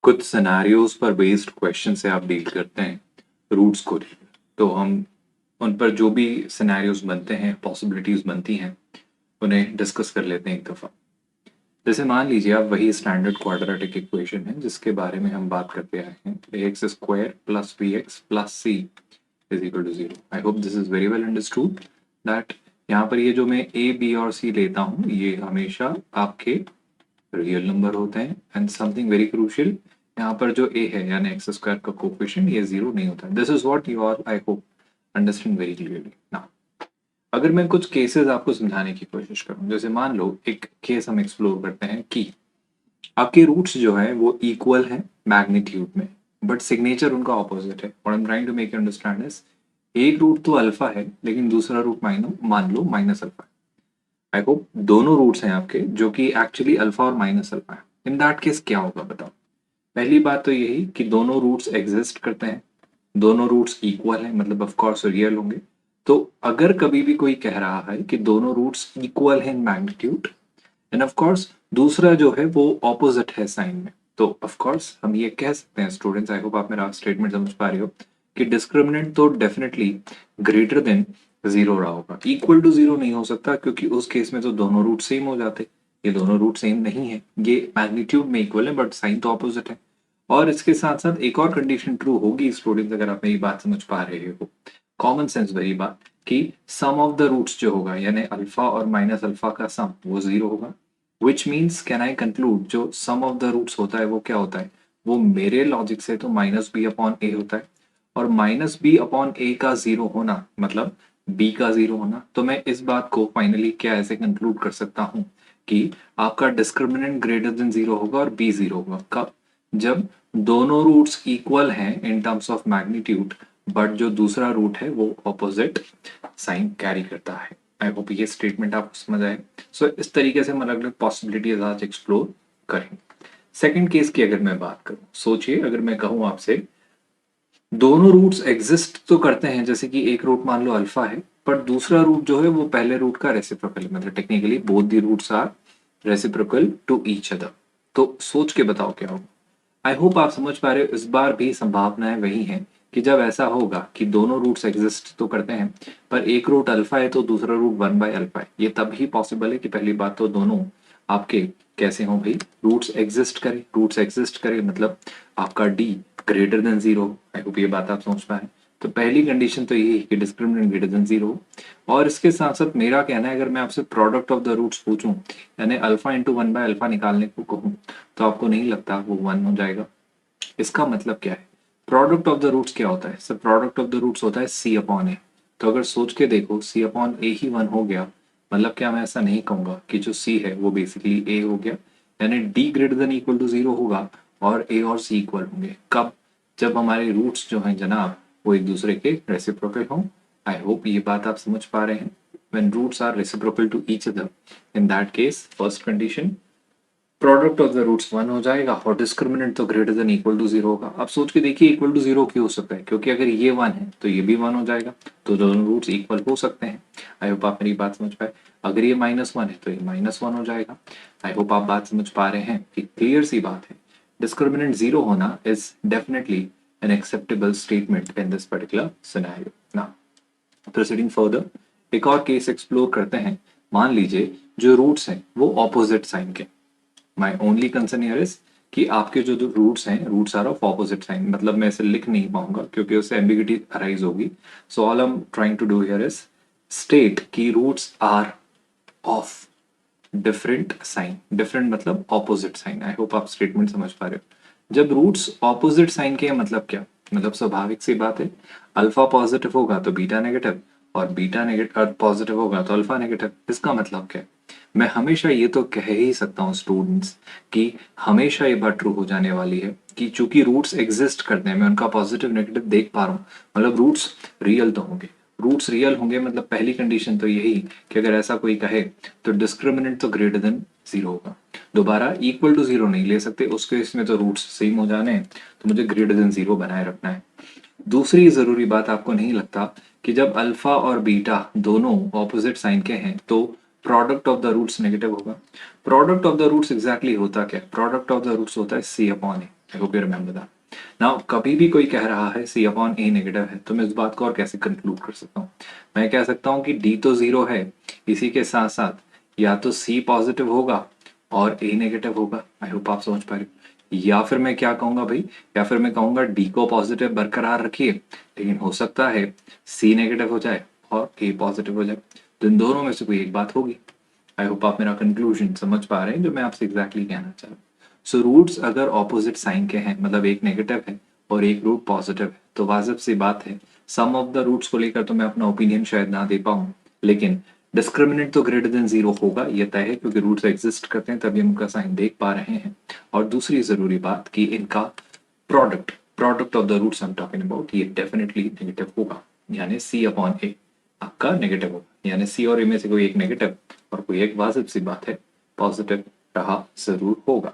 कुछ सिनेरियोज पर based question से आप डील करते हैं रूट्स को लेकर। तो हम उन पर जो भी सिनेरियोज बनते हैं, पॉसिबिलिटीज बनती हैं, उन्हें डिस्कस कर लेते हैं एक दफ़ा। जैसे मान लीजिए आप वही स्टैंडर्ड क्वाड्रेटिक इक्वेशन है जिसके बारे में हम बात करते आए हैं, x square plus b x plus c is equal to zero. I hope this is very well understood that यहाँ पर ये जो मैं ए बी और सी लेता हूँ ये हमेशा आपके रियल नंबर होते हैं। एंड समथिंग वेरी क्रूशियल, यहाँ पर जो a है यानी एक्स स्क्वायर का कोफिशिएंट ये जीरो नहीं होता। This is what you are I hope understand very clearly now. अगर मैं कुछ केसेस आपको समझाने की कोशिश करूं, जैसे मान लो एक केस हम एक्सप्लोर करते हैं कि आपके रूट्स जो है वो इक्वल हैं मैग्नीट्यूड में, बट सिग्नेचर उनका ऑपोजिट है। What I am trying to make you understand is एक रूट तो अल्फा है लेकिन दूसरा रूट मान लो माइनस अल्फा है। आई होप दोनों रूट्स हैं आपके जो कि एक्चुअली अल्फा और माइनस अल्फा है। इन दैट केस क्या होगा बताओ। पहली बात तो यही कि दोनों रूट्स एग्जिस्ट करते हैं, दोनों रूट्स इक्वल हैं, मतलब ऑफ कोर्स रियल होंगे। तो अगर कभी भी कोई कह रहा है कि दोनों रूट्स इक्वल हैं in magnitude, end of course दूसरा जो है वो ऑपोजिट है साइन में, तो ऑफ कोर्स हम ये कह सकते हैं स्टूडेंट्स, आई होप आप मेरा स्टेटमेंट समझ पा रहे हो, कि डिस्क्रिमिनेंट तो डेफिनेटली ग्रेटर देन जीरो रहा होगा। इक्वल टू जीरो नहीं हो सकता क्योंकि उस केस में तो दोनों रूट सेम हो जाते। ये दोनों रूट सेम नहीं है, ये मैग्नीट्यूड में इक्वल है बट साइन तो ऑपोजिट है। और इसके साथ साथ एक और कंडीशन ट्रू होगी स्टूडेंट्स, अगर आप मेरी बात समझ पा रहे हो, कॉमन सेंस भरी बात, कि सम ऑफ द रूट्स जो होगा यानी अल्फा और माइनस अल्फा का सम वो जीरो होगा। Which means can I conclude जो सम ऑफ द रूट्स होता है वो क्या होता है, वो मेरे लॉजिक से तो माइनस बी अपॉन ए होता है। और माइनस बी अपॉन ए का जीरो होना मतलब बी का जीरो होना। तो मैं इस बात को फाइनली क्या ऐसे कंक्लूड कर सकता हूं कि आपका डिस्क्रिमिनेंट ग्रेटर देन जीरो होगा और बी जीरो होगा। कब? जब दोनों रूट्स इक्वल हैं in terms of magnitude, but जो दूसरा रूट है वो ऑपोजिट साइन कैरी करता है। आई होप ये स्टेटमेंट आपको समझ आए। सो इस तरीके से हम अलग अलग पॉसिबिलिटीज आज एक्सप्लोर करेंगे। सेकंड केस की अगर मैं बात करूं, सोचिए अगर मैं कहूं आपसे दोनों रूट्स एग्जिस्ट तो करते हैं, जैसे कि एक रूट मान लो अल्फा है पर दूसरा रूट जो है वो पहले रूट का रेसिप्रोकल है, मतलब technically both the roots are reciprocal to each other. तो सोच के बताओ क्या होगा। आई होप आप समझ पा रहे हो, इस बार भी संभावनाएं वही हैं कि जब ऐसा होगा कि दोनों रूट्स एग्जिस्ट तो करते हैं पर एक रूट अल्फा है तो दूसरा रूट वन बाय अल्फा है। ये तब ही पॉसिबल है कि पहली बात तो दोनों आपके कैसे हो भाई, रूट्स एग्जिस्ट करे मतलब आपका D greater than zero. I hope ये बात आप समझ पाए। तो पहली कंडीशन तो यही है कि डिस्क्रिमिनेंट ग्रेटर देन जीरो। और इसके साथ साथ मेरा कहना है, अगर मैं आपसे प्रोडक्ट ऑफ द रूट्स पूछूं यानी alpha into one by alpha निकालने को कहूं, तो आपको नहीं लगता वो वन हो जाएगा। इसका मतलब क्या है, प्रोडक्ट ऑफ द रूट्स क्या होता है sir? Product of the roots होता है सी अपॉन ए। तो अगर सोच के देखो सी अपॉन ए ही वन हो गया, मतलब क्या मैं ऐसा नहीं कहूंगा कि जो सी है वो बेसिकली ए हो गया, यानी d greater than equal to zero होगा और ए और सी इक्वल होंगे। कब? जब हमारे रूट्स जो हैं जनाब वो एक दूसरे के रेसिप्रोकल हों। आई होप ये बात आप समझ पा रहे हैं। when roots are reciprocal to each other, in that case first condition product of the roots one हो जाएगा और डिस्क्रिमिनेंट तो greater than equal to zero होगा। अब सोच के देखिए इक्वल टू जीरो क्यों हो सकता है, क्योंकि अगर ये वन है तो ये भी वन हो जाएगा, तो दोनों रूट्स इक्वल हो सकते हैं। आई होप आप मेरी बात समझ पाए। अगर ये माइनस वन है तो ये माइनस वन हो जाएगा। आई होप आप बात समझ पा रहे हैं कि क्लियर सी बात है, डिस्क्रिमिनेंट जीरो होना is definitely an acceptable statement in this particular scenario. Now proceeding further, एक और केस एक्सप्लोर करते हैं। मान लीजिए जो रूट्स हैं वो ऑपोजिट साइन के। My only concern here is कि आपके जो रूट्स हैं, roots are of opposite sign, मतलब मैं इसे लिख नहीं पाऊंगा क्योंकि उससे एम्बिग्यूटी अराइज होगी। So all I am trying to do here is state कि roots are of different sign. Different मतलब ऑपोजिट साइन। आई होप आप स्टेटमेंट समझ पा रहे हो। जब रूट्स ऑपोजिट साइन के हैं मतलब क्या, मतलब स्वाभाविक सी बात है, अल्फा पॉजिटिव होगा तो बीटा नेगेटिव और बीटा नेगेटिव पॉजिटिव होगा तो अल्फा नेगेटिव। इसका मतलब क्या है, मैं हमेशा ये तो कह ही सकता हूँ स्टूडेंट्स कि हमेशा ये बात ट्रू हो जाने वाली है कि चूंकि रूट्स एग्जिस्ट करते हैं, मैं उनका पॉजिटिव नेगेटिव देख पा रहा हूँ, मतलब रूट्स रियल तो होंगे। रूट्स रियल होंगे मतलब पहली कंडीशन तो यही कि अगर ऐसा कोई कहे तो डिस्क्रिमिनेंट तो ग्रेटर देन जीरो होगा। दोबारा इक्वल टू जीरो नहीं ले सकते, उस केस में तो रूट्स सेम हो जाने हैं, तो मुझे ग्रेटर देन जीरो बनाए रखना है। दूसरी जरूरी बात, आपको नहीं लगता कि जब अल्फा और बीटा दोनों ऑपोजिट साइन के हैं तो product of the roots negative होगा? Product of the roots exactly होता क्या है? प्रोडक्ट ऑफ द रूट्स होता है c upon a. I hope you remember that. Now कभी भी कोई कह रहा है सी अपॉन ए नेगेटिव है, तो मैं इस बात को और कैसे कंक्लूड कर सकता हूँ? मैं कह सकता हूँ कि डी तो जीरो है, इसी के साथ साथ या तो सी पॉजिटिव होगा और ए नेगेटिव होगा। आई होप आप समझ पा रहे हो। या फिर मैं क्या कहूंगा भाई, या फिर मैं कहूंगा डी को पॉजिटिव बरकरार रखिए, लेकिन हो सकता है सी नेगेटिव हो जाए और ए पॉजिटिव हो जाए। तो इन दोनों में से कोई एक बात होगी। आई होप आप मेरा कंक्लूजन समझ पा रहे हैं जो मैं आपसे एग्जैक्टली कहना चाह रहा हूँ। सो रूट्स अगर ऑपोजिट साइन के हैं, मतलब एक नेगेटिव है और एक रूट पॉजिटिव है, तो वाजिब सी बात है सम ऑफ द रूट्स को लेकर तो मैं अपना ओपिनियन शायद ना दे पाऊं, लेकिन डिस्क्रिमिनेंट तो ग्रेटर देन जीरो होगा, ये तय है, क्योंकि रूट्स एग्जिस्ट करते हैं तभी हम उनका साइन देख पा रहे हैं। और दूसरी जरूरी बात कि इनका product product of the roots I am talking about, ये डेफिनेटली नेगेटिव होगा, यानी सी अपॉन ए आपका नेगेटिव होगा, यानी सी और ए में से कोई एक नेगेटिव और कोई एक वाजिब सी बात है पॉजिटिव रहा जरूर होगा।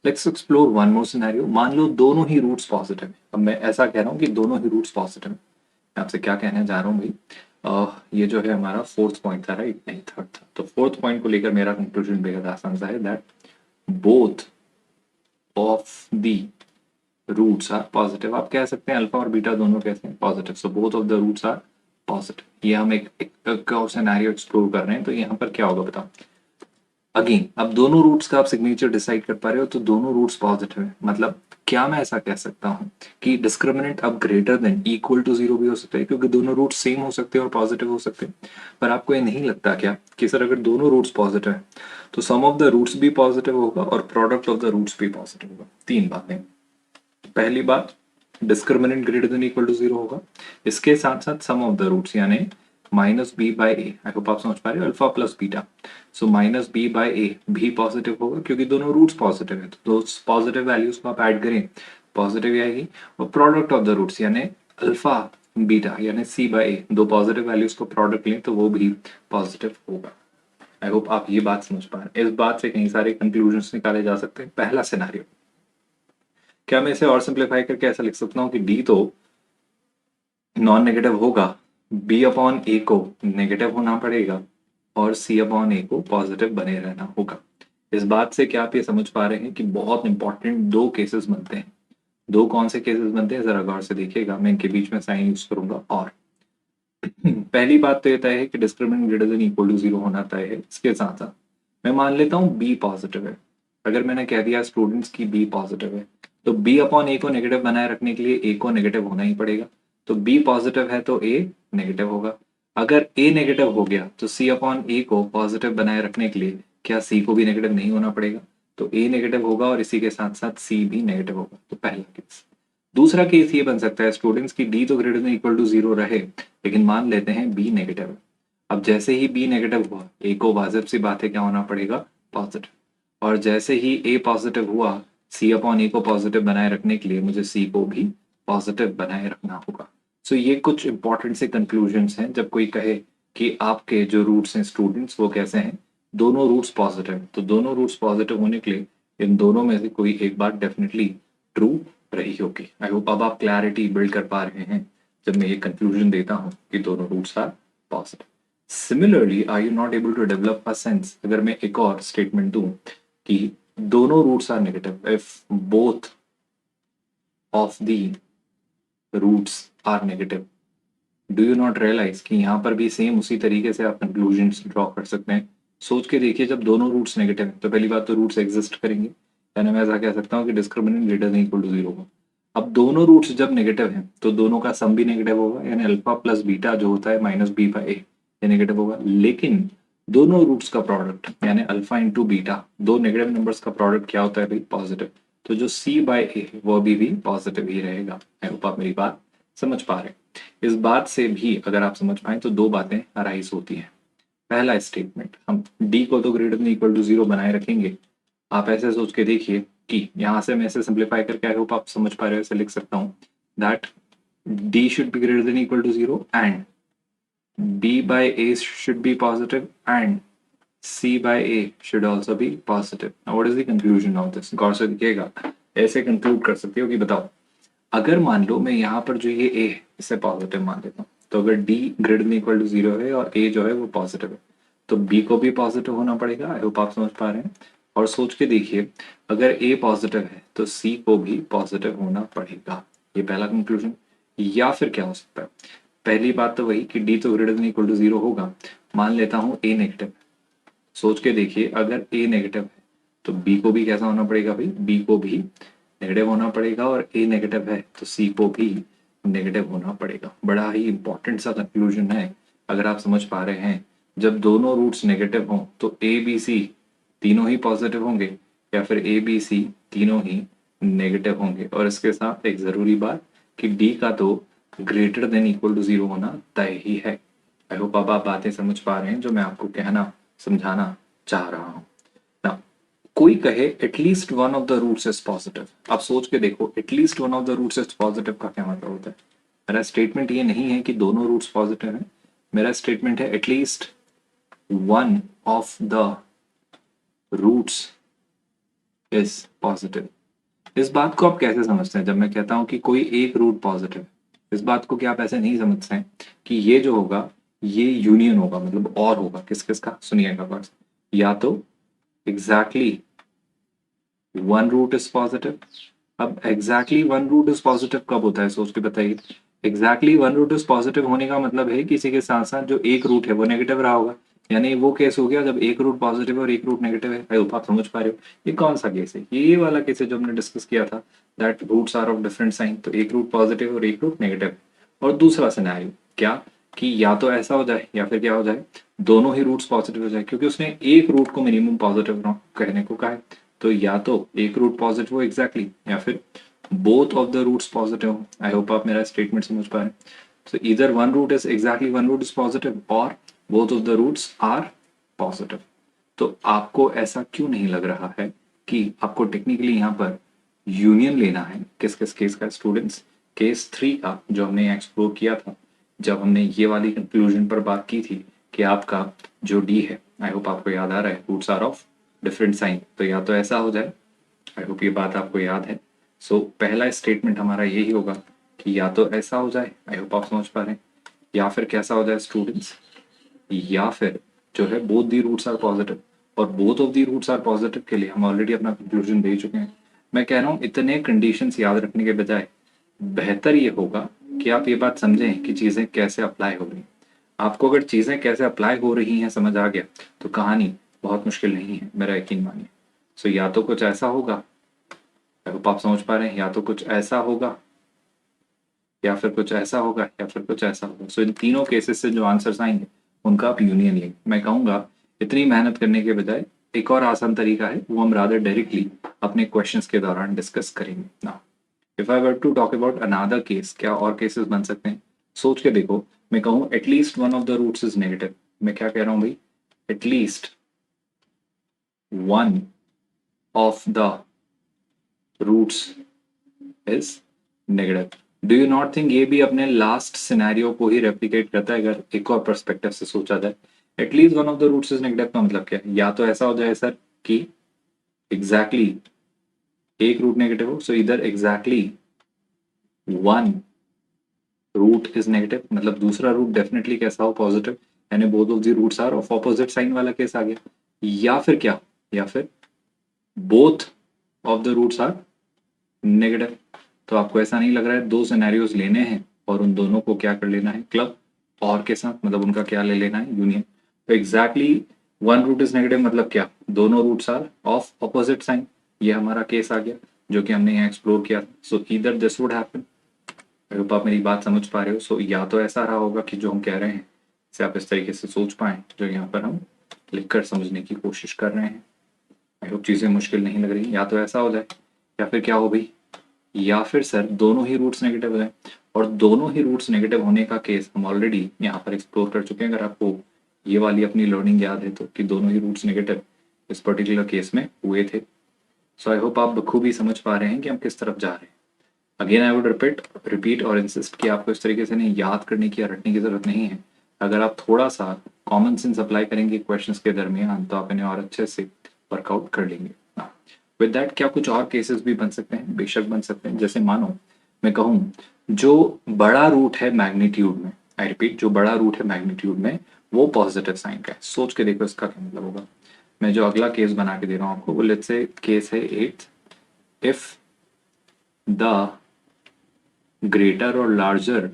Let's explore one more scenario. मान लो दोनों ही रूट्स पॉजिटिव है। अब मैं ऐसा कह रहा हूँ कि दोनों ही रूट्स पॉजिटिव है। मैं आपसे क्या कहने जा रहा हूँ भाई, ये जो है हमारा फोर्थ पॉइंट था, राइट? नहीं, थर्ड था। तो फोर्थ पॉइंट को लेकर मेरा कंक्लूजन बेहद आसान सा है, that both of the roots are positive. आप कह सकते हैं अल्फा और बीटा दोनों कैसे हैं? Positive. So both of the roots are positive. ये हम एक और सिनेरियो एक्सप्लोर कर रहे हैं, तो यहाँ पर क्या होगा बताओ। अगेन अब दोनों रूट्स का आप सिग्नेचर डिसाइड कर पा रहे हो, तो दोनों रूट्स पॉजिटिव है। मतलब क्या मैं ऐसा कह सकता हूँ कि डिस्क्रिमिनेंट अब greater than equal to zero भी हो सकता है, क्योंकि दोनों रूट्स सेम हो सकते हैं और पॉजिटिव हो सकते हैं। पर आपको ये नहीं लगता क्या कि सर अगर दोनों रूट्स पॉजिटिव है तो सम ऑफ द रूट्स भी पॉजिटिव होगा और प्रोडक्ट ऑफ द रूट्स भी पॉजिटिव होगा? तीन बातें। पहली बात, discriminant greater than equal to zero होगा, इसके साथ साथ सम ऑफ द रूट्स यानी minus b by a, I hope आप समझ पा रहे हो, alpha plus beta, so minus b by a भी पॉजिटिव होगा, क्योंकि दोनों रूट्स पॉजिटिव है, तो दो पॉजिटिव वैल्यूज को आप ऐड करें पॉजिटिव ही आएगी। और प्रोडक्ट ऑफ द रूट्स यानी अल्फा बीटा यानी सी बाई ए, दो पॉजिटिव वैल्यूज को प्रोडक्ट लें तो वो भी पॉजिटिव होगा। आई होप आप ये बात समझ पा रहे हैं। इस बात से कई सारे कंक्लूजन निकाले जा सकते हैं। पहला सिनेरियो, क्या मैं इसे और सिंप्लीफाई करके ऐसा लिख सकता हूँ कि डी तो नॉन नेगेटिव होगा, बी अपॉन ए को नेगेटिव होना पड़ेगा और सी अपॉन ए को पॉजिटिव बने रहना होगा। इस बात से क्या आप ये समझ पा रहे हैं कि बहुत इंपॉर्टेंट दो केसेस बनते हैं। दो कौन से केसेस बनते हैं जरा गौर से देखिएगा, मैं इनके बीच में साइन यूज करूंगा। और पहली बात तो ये तय है कि discriminant greater than equal to zero होना तय है। इसके साथ साथ मैं मान लेता हूँ बी पॉजिटिव है। अगर मैंने कह दिया स्टूडेंट्स की बी पॉजिटिव है, तो बी अपॉन ए को नेगेटिव बनाए रखने के लिए ए को नेगेटिव होना ही पड़ेगा। तो बी पॉजिटिव है तो ए नेगेटिव होगा। अगर ए नेगेटिव हो गया तो सी अपॉन ए को पॉजिटिव बनाए रखने के लिए क्या सी को भी नेगेटिव नहीं होना पड़ेगा? तो ए नेगेटिव होगा और इसी के साथ साथ सी भी नेगेटिव होगा। तो पहला केस। दूसरा केस ये बन सकता है स्टूडेंट्स की डी तो greater than equal to zero रहे, लेकिन मान लेते हैं बी नेगेटिव है। अब जैसे ही बी नेगेटिव हुआ, ए को वाजिब सी बात है क्या होना पड़ेगा? पॉजिटिव। और जैसे ही ए पॉजिटिव हुआ, सी अपॉन ए को पॉजिटिव बनाए रखने के लिए मुझे सी को भी पॉजिटिव बनाए रखना होगा। सो ये कुछ इंपॉर्टेंट से कंक्लूजन्स हैं जब कोई कहे कि आपके जो रूट्स हैं स्टूडेंट्स वो कैसे हैं, दोनों रूट्स पॉजिटिव। तो दोनों रूट्स पॉजिटिव होने के लिए इन दोनों में से कोई एक बात डेफिनेटली ट्रू रही होगी। आई होप अब आप क्लैरिटी बिल्ड कर पा रहे हैं जब मैं ये कंक्लूजन देता हूं कि दोनों roots are positive. Similarly are you not able to develop a sense अगर मैं एक और स्टेटमेंट दूं कि दोनों roots are negative if both of the roots are negative? Do you not realize कि यहाँ पर भी सेम उसी तरीके से आप कंक्लूजन ड्रॉ कर सकते हैं? सोच के देखिए, जब दोनों रूट्स नेगेटिव हैं तो पहली बात तो रूट्स एग्जिस्ट करेंगे, यानी मैं ऐसा कह सकता हूँ कि discriminant greater than equal to zero होगा। अब दोनों रूट्स जब नेगेटिव हैं तो दोनों का सम भी नेगेटिव होगा, यानी अल्फा प्लस बीटा जो होता है माइनस बी बाई ए, ये नेगेटिव होगा। लेकिन दोनों रूट्स का प्रोडक्ट यानी अल्फा इंटू बीटा, दो नेगेटिव नंबर्स का प्रोडक्ट क्या होता है भाई? पॉजिटिव। तो जो सी बाई ए वो भी पॉजिटिव ही रहेगा। आई होप आप मेरी बात समझ पा रहे हैं। इस बात से भी अगर आप समझ पाए तो दो बातें अराइज होती हैं। पहला स्टेटमेंट, हम डी को तो greater than equal to zero बनाए रखेंगे। आप ऐसे सोच के देखिए कि यहां से मैं इसे सिंप्लीफाई करके आई होप आप समझ पा रहे हो, ऐसे लिख सकता हूं that D should be greater than equal to zero and b by a should be positive and c by a should also be positive. What is the conclusion of this? गौर से देखिएगा, ऐसे कंक्लूड कर सकते हो कि बताओ अगर मान लो मैं यहाँ पर जो ये ए है इसे पॉजिटिव मान लेता हूँ, तो अगर d greater than equal to zero है और ए जो है वो पॉजिटिव है तो बी को भी पॉजिटिव होना पड़ेगा। आई होप आप समझ पा रहे हैं। और सोच के देखिए, अगर ए पॉजिटिव है तो सी को भी पॉजिटिव होना पड़ेगा। ये पहला कंक्लूजन। या फिर क्या हो सकता है, पहली बात तो वही कि डी तो ग्रेटर देन इक्वल टू 0 होगा। मान लेता हूं ए नेगेटिव। सोच के देखिए, अगर ए नेगेटिव है तो बी को भी कैसा होना पड़ेगा भाई, बी को भी नेगेटिव होना पड़ेगा, और ए नेगेटिव है तो सी को भी नेगेटिव होना पड़ेगा। बड़ा ही इंपॉर्टेंट सा कंक्लूजन है, अगर आप समझ पा रहे हैं। जब दोनों रूट्स नेगेटिव हों तो ए बी सी तीनों ही पॉजिटिव होंगे, या फिर ए बी सी तीनों ही नेगेटिव होंगे। और इसके साथ एक जरूरी बात कि डी का तो ग्रेटर देन इक्वल टू 0 होना तय ही है। आई होप अब आप बातें समझ पा रहे हैं जो मैं आपको कहना समझाना चाह रहा हूं ना। कोई कहे at least one of the roots is positive. आप सोच के देखो, at least one of the roots is positive का क्या मतलब होता है। मेरा स्टेटमेंट ये नहीं है कि दोनों रूट्स पॉजिटिव हैं, मेरा स्टेटमेंट है at least one of the roots is positive. इस बात को आप कैसे समझते हैं जब मैं कहता हूं कि कोई एक रूट पॉजिटिव है? इस बात को क्या आप ऐसे नहीं समझते हैं कि ये जो होगा ये यूनियन होगा, मतलब और होगा किस किस का, सुनिएगा बस। या तो exactly one root is positive. अब exactly one root is positive कब होता है, सोच के बताइए। Exactly one root is positive होने का मतलब है किसी के साथ साथ जो एक रूट है वो नेगेटिव रहा होगा। यानी वो केस हो गया जब एक रूट पॉजिटिव है और एक रूट नेगेटिव है। आई होप आप समझ पा रहे हो। ये कौन सा केस है, ये वाला केस है जो हमने डिस्कस किया था, that roots are of different sign. तो एक रूट पॉजिटिव और एक रूट नेगेटिव। और दूसरा सिनेरियो क्या, कि या तो ऐसा हो जाए या फिर क्या हो जाए, दोनों ही रूट्स पॉजिटिव हो जाए, क्योंकि उसने एक रूट को मिनिमम पॉजिटिव कहने को कहा है। तो या तो एक रूट पॉजिटिव हो एग्जैक्टली, या फिर both of the roots positive हो। आई होप आप मेरा स्टेटमेंट समझ पा रहे हैं। So either one root is exactly one root is positive or both of the roots are positive. तो आपको ऐसा क्यों नहीं लग रहा है कि आपको टेक्निकली यहाँ पर यूनियन लेना है किस किस केस का स्टूडेंट्स? केस 3 का जो हमने एक्सप्लोर किया था, जब हमने ये वाली कंक्लूजन पर बात की थी कि आपका जो डी है, आई होप आपको याद आ रहा है, roots are of different sign. तो या तो ऐसा हो जाए, आई होप ये बात आपको याद है। सो पहला स्टेटमेंट हमारा यही होगा कि या तो ऐसा हो जाए, आई होप आप समझ पा रहे हैं, या फिर कैसा हो जाए स्टूडेंट्स, या फिर जो है both the roots are positive. और both of the roots are positive के लिए हम ऑलरेडी अपना कंक्लूजन दे चुके हैं। मैं कह रहा हूँ इतने कंडीशंस याद रखने के बजाय बेहतर ये होगा कि आप ये बात समझें कि चीजें कैसे अप्लाई हो रही हैं। आपको अगर चीजें कैसे अप्लाई हो रही हैं समझ आ गया तो कहानी बहुत मुश्किल नहीं है, मेरा यकीन मानिए। सो या तो कुछ ऐसा होगा, आई होप आप समझ पा रहे हैं, या तो कुछ ऐसा होगा, या फिर कुछ ऐसा होगा, या फिर कुछ ऐसा होगा। सो इन तीनों केसेस से जो आंसर्स आएंगे उनका आप यूनियन लेंगे। मैं कहूंगा इतनी मेहनत करने के बजाय एक और आसान तरीका है, वो हम रादर डायरेक्टली अपने क्वेश्चंस के दौरान डिस्कस करेंगे ना। If I were to talk about another case, क्या और केसेस बन सकते हैं? सोच के देखो, मैं कहूँ at least one of the roots is negative. मैं क्या कह रहा हूँ भाई, at least one of the roots is negative. Do you not think ये भी अपने लास्ट सिनेरियो को ही रेप्लिकेट करता है? अगर एक और पर्सपेक्टिव से सोचा जाए, at least one of the roots is negative का मतलब क्या है? या तो ऐसा हो जाए सर कि एग्जैक्टली एक रूट नेगेटिव हो, सो इधर exactly one root is negative, मतलब दूसरा रूट डेफिनेटली कैसा हो, पॉजिटिव, यानी both of the roots are of opposite sign वाला केस आ गया। या फिर क्या, या फिर both of the roots are negative. तो आपको ऐसा नहीं लग रहा है दो सिनेरियोज लेने हैं और उन दोनों को क्या कर लेना है, क्लब और के साथ, मतलब उनका क्या ले लेना है, यूनियन। तो exactly one root is negative मतलब क्या, दोनों roots are of opposite sign. ये हमारा केस आ गया जो कि हमने यहाँ एक्सप्लोर किया। सो either this would happen. I hope आप मेरी बात समझ पा रहे हो। सो या तो ऐसा रहा होगा कि जो हम कह रहे हैं इसे आप इस तरीके से सोच पाए जो यहाँ पर हम लिखकर समझने की कोशिश कर रहे हैं। आई होप चीजें मुश्किल नहीं लग रही। या तो ऐसा हो जाए, या फिर क्या हो भाई, या फिर सर दोनों ही रूट्स नेगेटिव हो जाए। और दोनों ही रूट्स नेगेटिव होने का केस हम ऑलरेडी यहाँ पर एक्सप्लोर कर चुके हैं। अगर आपको ये वाली अपनी लर्निंग याद है तो, कि दोनों ही रूट्स नेगेटिव इस पर्टिकुलर केस में हुए थे। सो आई होप आप बखूबी समझ पा रहे हैं कि हम किस तरफ जा रहे हैं। अगेन आई वुड रिपीट और इंसिस्ट कि आपको इस तरीके से नहीं याद करने की या रटने की जरूरत नहीं है। अगर आप थोड़ा सा कॉमन सेंस अप्लाई करेंगे क्वेश्चंस के दरमियान तो आप इन्हें और अच्छे से वर्कआउट कर लेंगे। विद दैट क्या कुछ और केसेस भी बन सकते हैं? बेशक बन सकते हैं। जैसे मानो मैं कहूँ जो बड़ा रूट है मैग्नीट्यूड में, आई रिपीट, जो बड़ा रूट है मैग्नीट्यूड में वो पॉजिटिव साइन का है। सोच के देखो इसका क्या मतलब होगा। मैं जो अगला केस बना के दे रहा हूँ आपको वो लेट्स से केस है 8, इफ द ग्रेटर और larger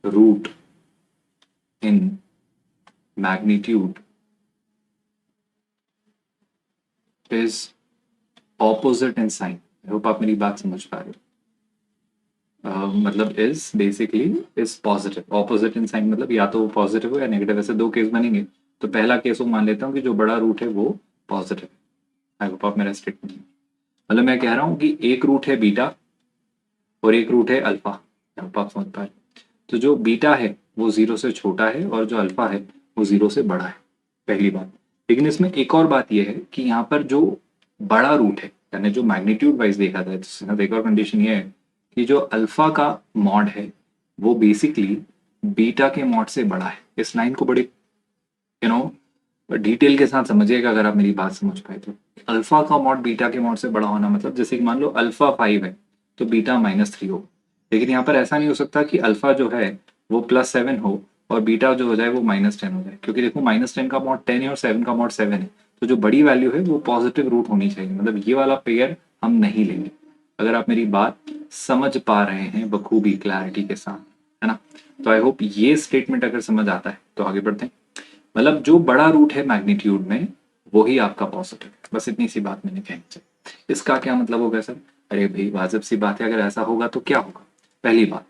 root in magnitude is opposite in sign. I hope आप मेरी बात समझ पा रहे हो। मतलब is basically is positive, opposite in sign मतलब या तो वो पॉजिटिव हो या नेगेटिव। ऐसे दो केस बनेंगे। तो पहला केस वो मान लेता हूँ कि जो बड़ा रूट है वो पॉजिटिव है। आई होप आप मेरा स्टेटमेंट, मतलब मैं कह रहा हूँ कि एक रूट है बीटा और एक रूट है अल्फा। आई होप आप समझ पा रहे हो। तो जो बीटा है वो जीरो से छोटा है और जो अल्फा है वो जीरो से बड़ा है, पहली बात। लेकिन इसमें एक और बात यह है कि यहाँ पर जो बड़ा रूट है यानी जो मैग्नीट्यूड वाइज देखा जाए तो इसके साथ एक और कंडीशन ये है कि जो अल्फा का मॉड है वो बेसिकली बीटा के मॉड से बड़ा है। इस लाइन को बड़े यू नो डिटेल के साथ समझिएगा अगर आप मेरी बात समझ पाए तो। अल्फा का मॉड बीटा के मॉड से बड़ा होना मतलब जैसे कि मान लो अल्फा 5 है तो बीटा -3 होगा। लेकिन यहाँ पर ऐसा नहीं हो सकता कि अल्फा जो है वो +7 हो और बीटा जो हो जाए वो -10 हो जाए, क्योंकि देखो -10 का मॉड 10 है और 7 का मॉड 7 है। तो जो बड़ी वैल्यू है वो पॉजिटिव रूट होनी चाहिए, मतलब ये वाला पेयर हम नहीं लेंगे। अगर आप मेरी बात समझ पा रहे हैं बखूबी क्लैरिटी के साथ, है ना। तो आई होप ये स्टेटमेंट अगर समझ आता है तो आगे बढ़ते हैं। मतलब जो बड़ा रूट है मैग्नीट्यूड में वही आपका पॉजिटिव है, बस इतनी सी बात मैंने कहनी चाहिए। इसका क्या मतलब होगा सर? अरे भाई वाजिब सी बात है, अगर ऐसा होगा तो क्या होगा। पहली बात,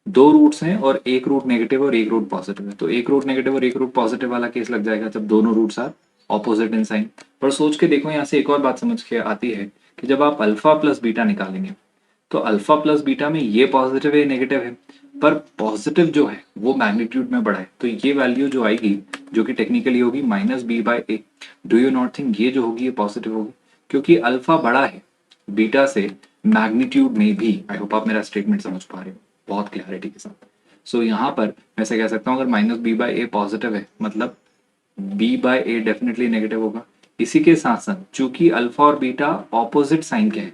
दो रूट्स हैं और एक रूट नेगेटिव और एक रूट पॉजिटिव है, तो एक रूट नेगेटिव और एक रूट पॉजिटिव वाला केस लग जाएगा जब दोनों roots are opposite in sign. पर सोच के देखो, यहाँ से एक और बात समझ के आती है कि जब आप अल्फा प्लस बीटा निकालेंगे तो अल्फा प्लस बीटा में ये पॉजिटिव है नेगेटिव है, पर पॉजिटिव जो है वो मैग्नीट्यूड में बड़ा है, तो ये वैल्यू जो आएगी जो कि टेक्निकली होगी -b/a। Do you not think ये जो होगी ये पॉजिटिव होगी, क्योंकि अल्फा बड़ा है बीटा से मैग्नीट्यूड में भी। आई होप आप मेरा स्टेटमेंट समझ पा रहे हो बहुत क्लैरिटी के साथ। सो यहाँ पर मैं ऐसे कह सकता हूँ अगर -b/a पॉजिटिव है मतलब b/a डेफिनेटली नेगेटिव होगा। इसी के साथ साथ चूंकि अल्फा और बीटा ऑपोजिट साइन के हैं,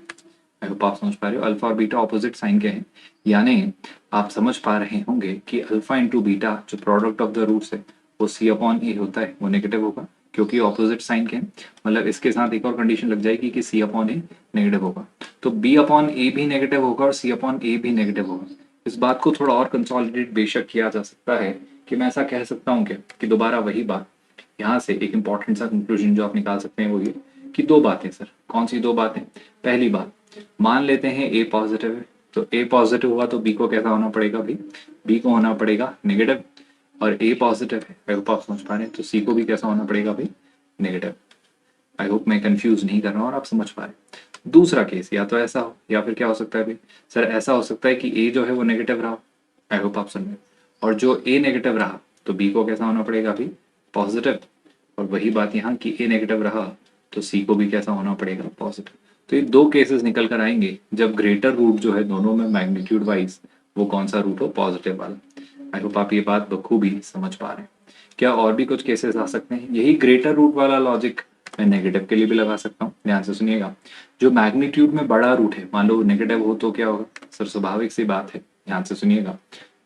आई होप आप समझ पा रहे हो, अल्फा और बीटा ऑपोजिट साइन के हैं, यानी आप समझ पा रहे होंगे कि अल्फा इंटू बीटा जो प्रोडक्ट ऑफ द रूट्स है वो c/a होता है, वो नेगेटिव होगा क्योंकि ऑपोजिट साइन के हैं। मतलब इसके साथ एक और कंडीशन लग जाएगी कि c/a नेगेटिव होगा, तो b/a भी नेगेटिव होगा और c/a भी नेगेटिव होगा। इस बात को थोड़ा और कंसोलिडेट बेशक किया जा सकता है कि मैं ऐसा कह सकता हूँ क्या कि दोबारा वही बात, यहाँ से एक इंपॉर्टेंट सा कंक्लूजन जो आप निकाल सकते हैं वो ये कि दो बातें सर। कौन सी दो बातें? पहली बात, मान लेते हैं ए पॉजिटिव है, तो ए पॉजिटिव हुआ तो बी को कैसा होना पड़ेगा भाई? बी को होना पड़ेगा नेगेटिव। और ए पॉजिटिव है, आई होप आप समझ पा रहे हैं, तो सी को भी कैसा होना पड़ेगा भाई? नेगेटिव। आई होप मैं कंफ्यूज नहीं कर रहा हूँ और आप समझ पा रहे हैं। दूसरा केस या तो ऐसा हो या फिर क्या हो सकता है भाई? सर ऐसा हो सकता है कि ए जो है वो नेगेटिव रहा, आई होप आप सुन रहे हैं, और जो ए नेगेटिव रहा तो बी को कैसा होना पड़ेगा भाई? पॉजिटिव। और वही बात यहाँ कि ए नेगेटिव रहा तो सी को भी कैसा होना पड़ेगा? पॉजिटिव। तो ये दो केसेस निकल कर आएंगे जब ग्रेटर रूट जो है दोनों में मैग्नीट्यूड वाइज वो कौन सा रूट हो? पॉजिटिव वाला। आई होप आप ये बात बखूबी समझ पा रहे हैं। क्या और भी कुछ केसेस आ सकते हैं? यही ग्रेटर रूट वाला लॉजिक मैं नेगेटिव के लिए भी लगा सकता हूँ। ध्यान से सुनिएगा, जो मैग्नीट्यूड में बड़ा रूट है मान लो नेगेटिव हो तो क्या होगा सर? स्वाभाविक सी बात है, ध्यान से सुनिएगा।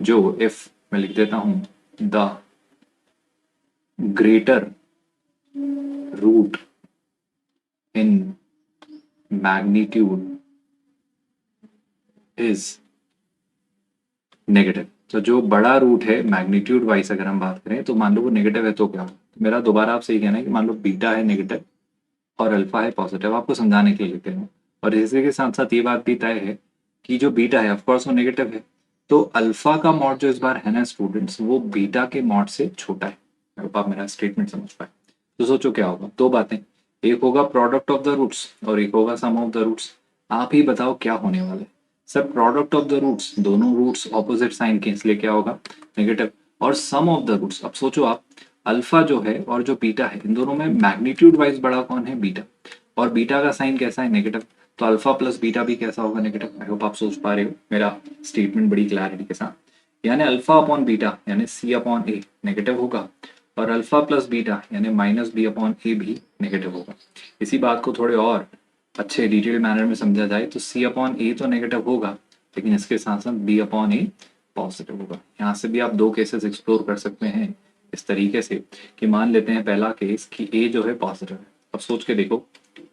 जो इफ मैं लिख देता हूं the greater root in magnitude is negative, तो जो बड़ा रूट है मैग्नीट्यूड वाइज अगर हम बात करें तो मान लो वो नेगेटिव है तो क्या होगा? तो मेरा दोबारा आपसे ये कहना है कि मान लो बीटा है नेगेटिव और अल्फा है पॉजिटिव, आपको समझाने के लिए लिखते हैं। और इसी के साथ साथ ये बात भी तय है कि जो बीटा है ऑफकोर्स वो नेगेटिव है, तो अल्फा का मॉड जो इस बार है ना स्टूडेंट्स, वो बीटा के मॉड से छोटा है। आप मेरा स्टेटमेंट समझ पाए तो सोचो क्या होगा। दो बातें, एक होगा प्रोडक्ट ऑफ द रूट्स और एक होगा सम ऑफ द रूट्स। आप ही बताओ क्या होने वाला है sir? Product of the roots, दोनों रूट्स ऑपोजिट साइन के इसलिए क्या होगा? नेगेटिव। और सम ऑफ द रूट्स, अब सोचो आप, अल्फा जो है और जो बीटा है इन दोनों में मैग्नीट्यूड वाइज बड़ा कौन है? बीटा। और बीटा का साइन कैसा है? नेगेटिव। तो अल्फा प्लस बीटा भी कैसा होगा? नेगेटिव। आई होप आप सोच पा रहे हो मेरा स्टेटमेंट बड़ी क्लैरिटी के साथ। यानी अल्फा अपॉन बीटा यानी c/a नेगेटिव होगा और अल्फा प्लस बीटा यानी -b/a भी नेगेटिव होगा। इसी बात को थोड़े और अच्छे डिटेल मैनर में समझा जाए तो c/a तो नेगेटिव होगा लेकिन इसके साथ साथ b/a पॉजिटिव होगा। यहाँ से भी आप दो केसेस एक्सप्लोर कर सकते हैं इस तरीके से कि मान लेते हैं पहला केस कि ए जो है पॉजिटिव है। अब सोच के देखो,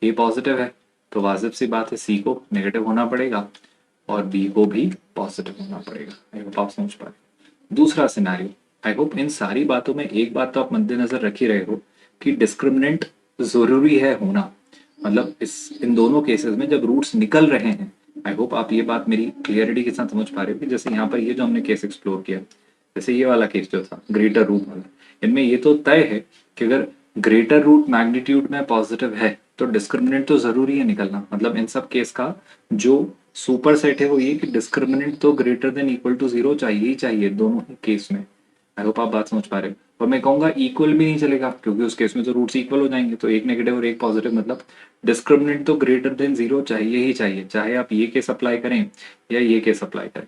ए पॉजिटिव है तो वाजिब सी बात है सी को नेगेटिव होना पड़ेगा और बी को भी पॉजिटिव होना पड़ेगा। आई होप आप समझ पा रहे। दूसरा सिनेरियो, आई होप इन सारी बातों में एक बात तो आप मद्देनजर रख ही रहे हो कि डिस्क्रिमिनेंट जरूरी है होना। मतलब इन दोनों केसेस में जब रूट्स निकल रहे हैं, आई होप आप ये बात मेरी क्लियरिटी के साथ समझ पा रहे हो कि जैसे यहाँ पर ये जो हमने केस एक्सप्लोर किया, जैसे ये वाला केस जो था ग्रेटर रूट वाला, इनमें ये तो तय है कि अगर ग्रेटर रूट मैग्नीट्यूड में पॉजिटिव है तो डिस्क्रिमिनेंट तो जरूरी है निकलना। मतलब इन सब केस का जो सुपर सेट है वो ये कि डिस्क्रिमिनेंट तो greater than equal to zero चाहिए ही चाहिए दोनों ही केस में। आई होप आप बात समझ पा रहे हो। और मैं कहूंगा इक्वल भी नहीं चलेगा क्योंकि उस केस में तो रूट्स इक्वल हो जाएंगे, तो एक नेगेटिव और एक पॉजिटिव, मतलब डिस्क्रिमिनेंट तो ग्रेटर देन जीरो चाहिए ही चाहिए, चाहे आप ये केस अप्लाई करें या ये केस अप्लाई करें।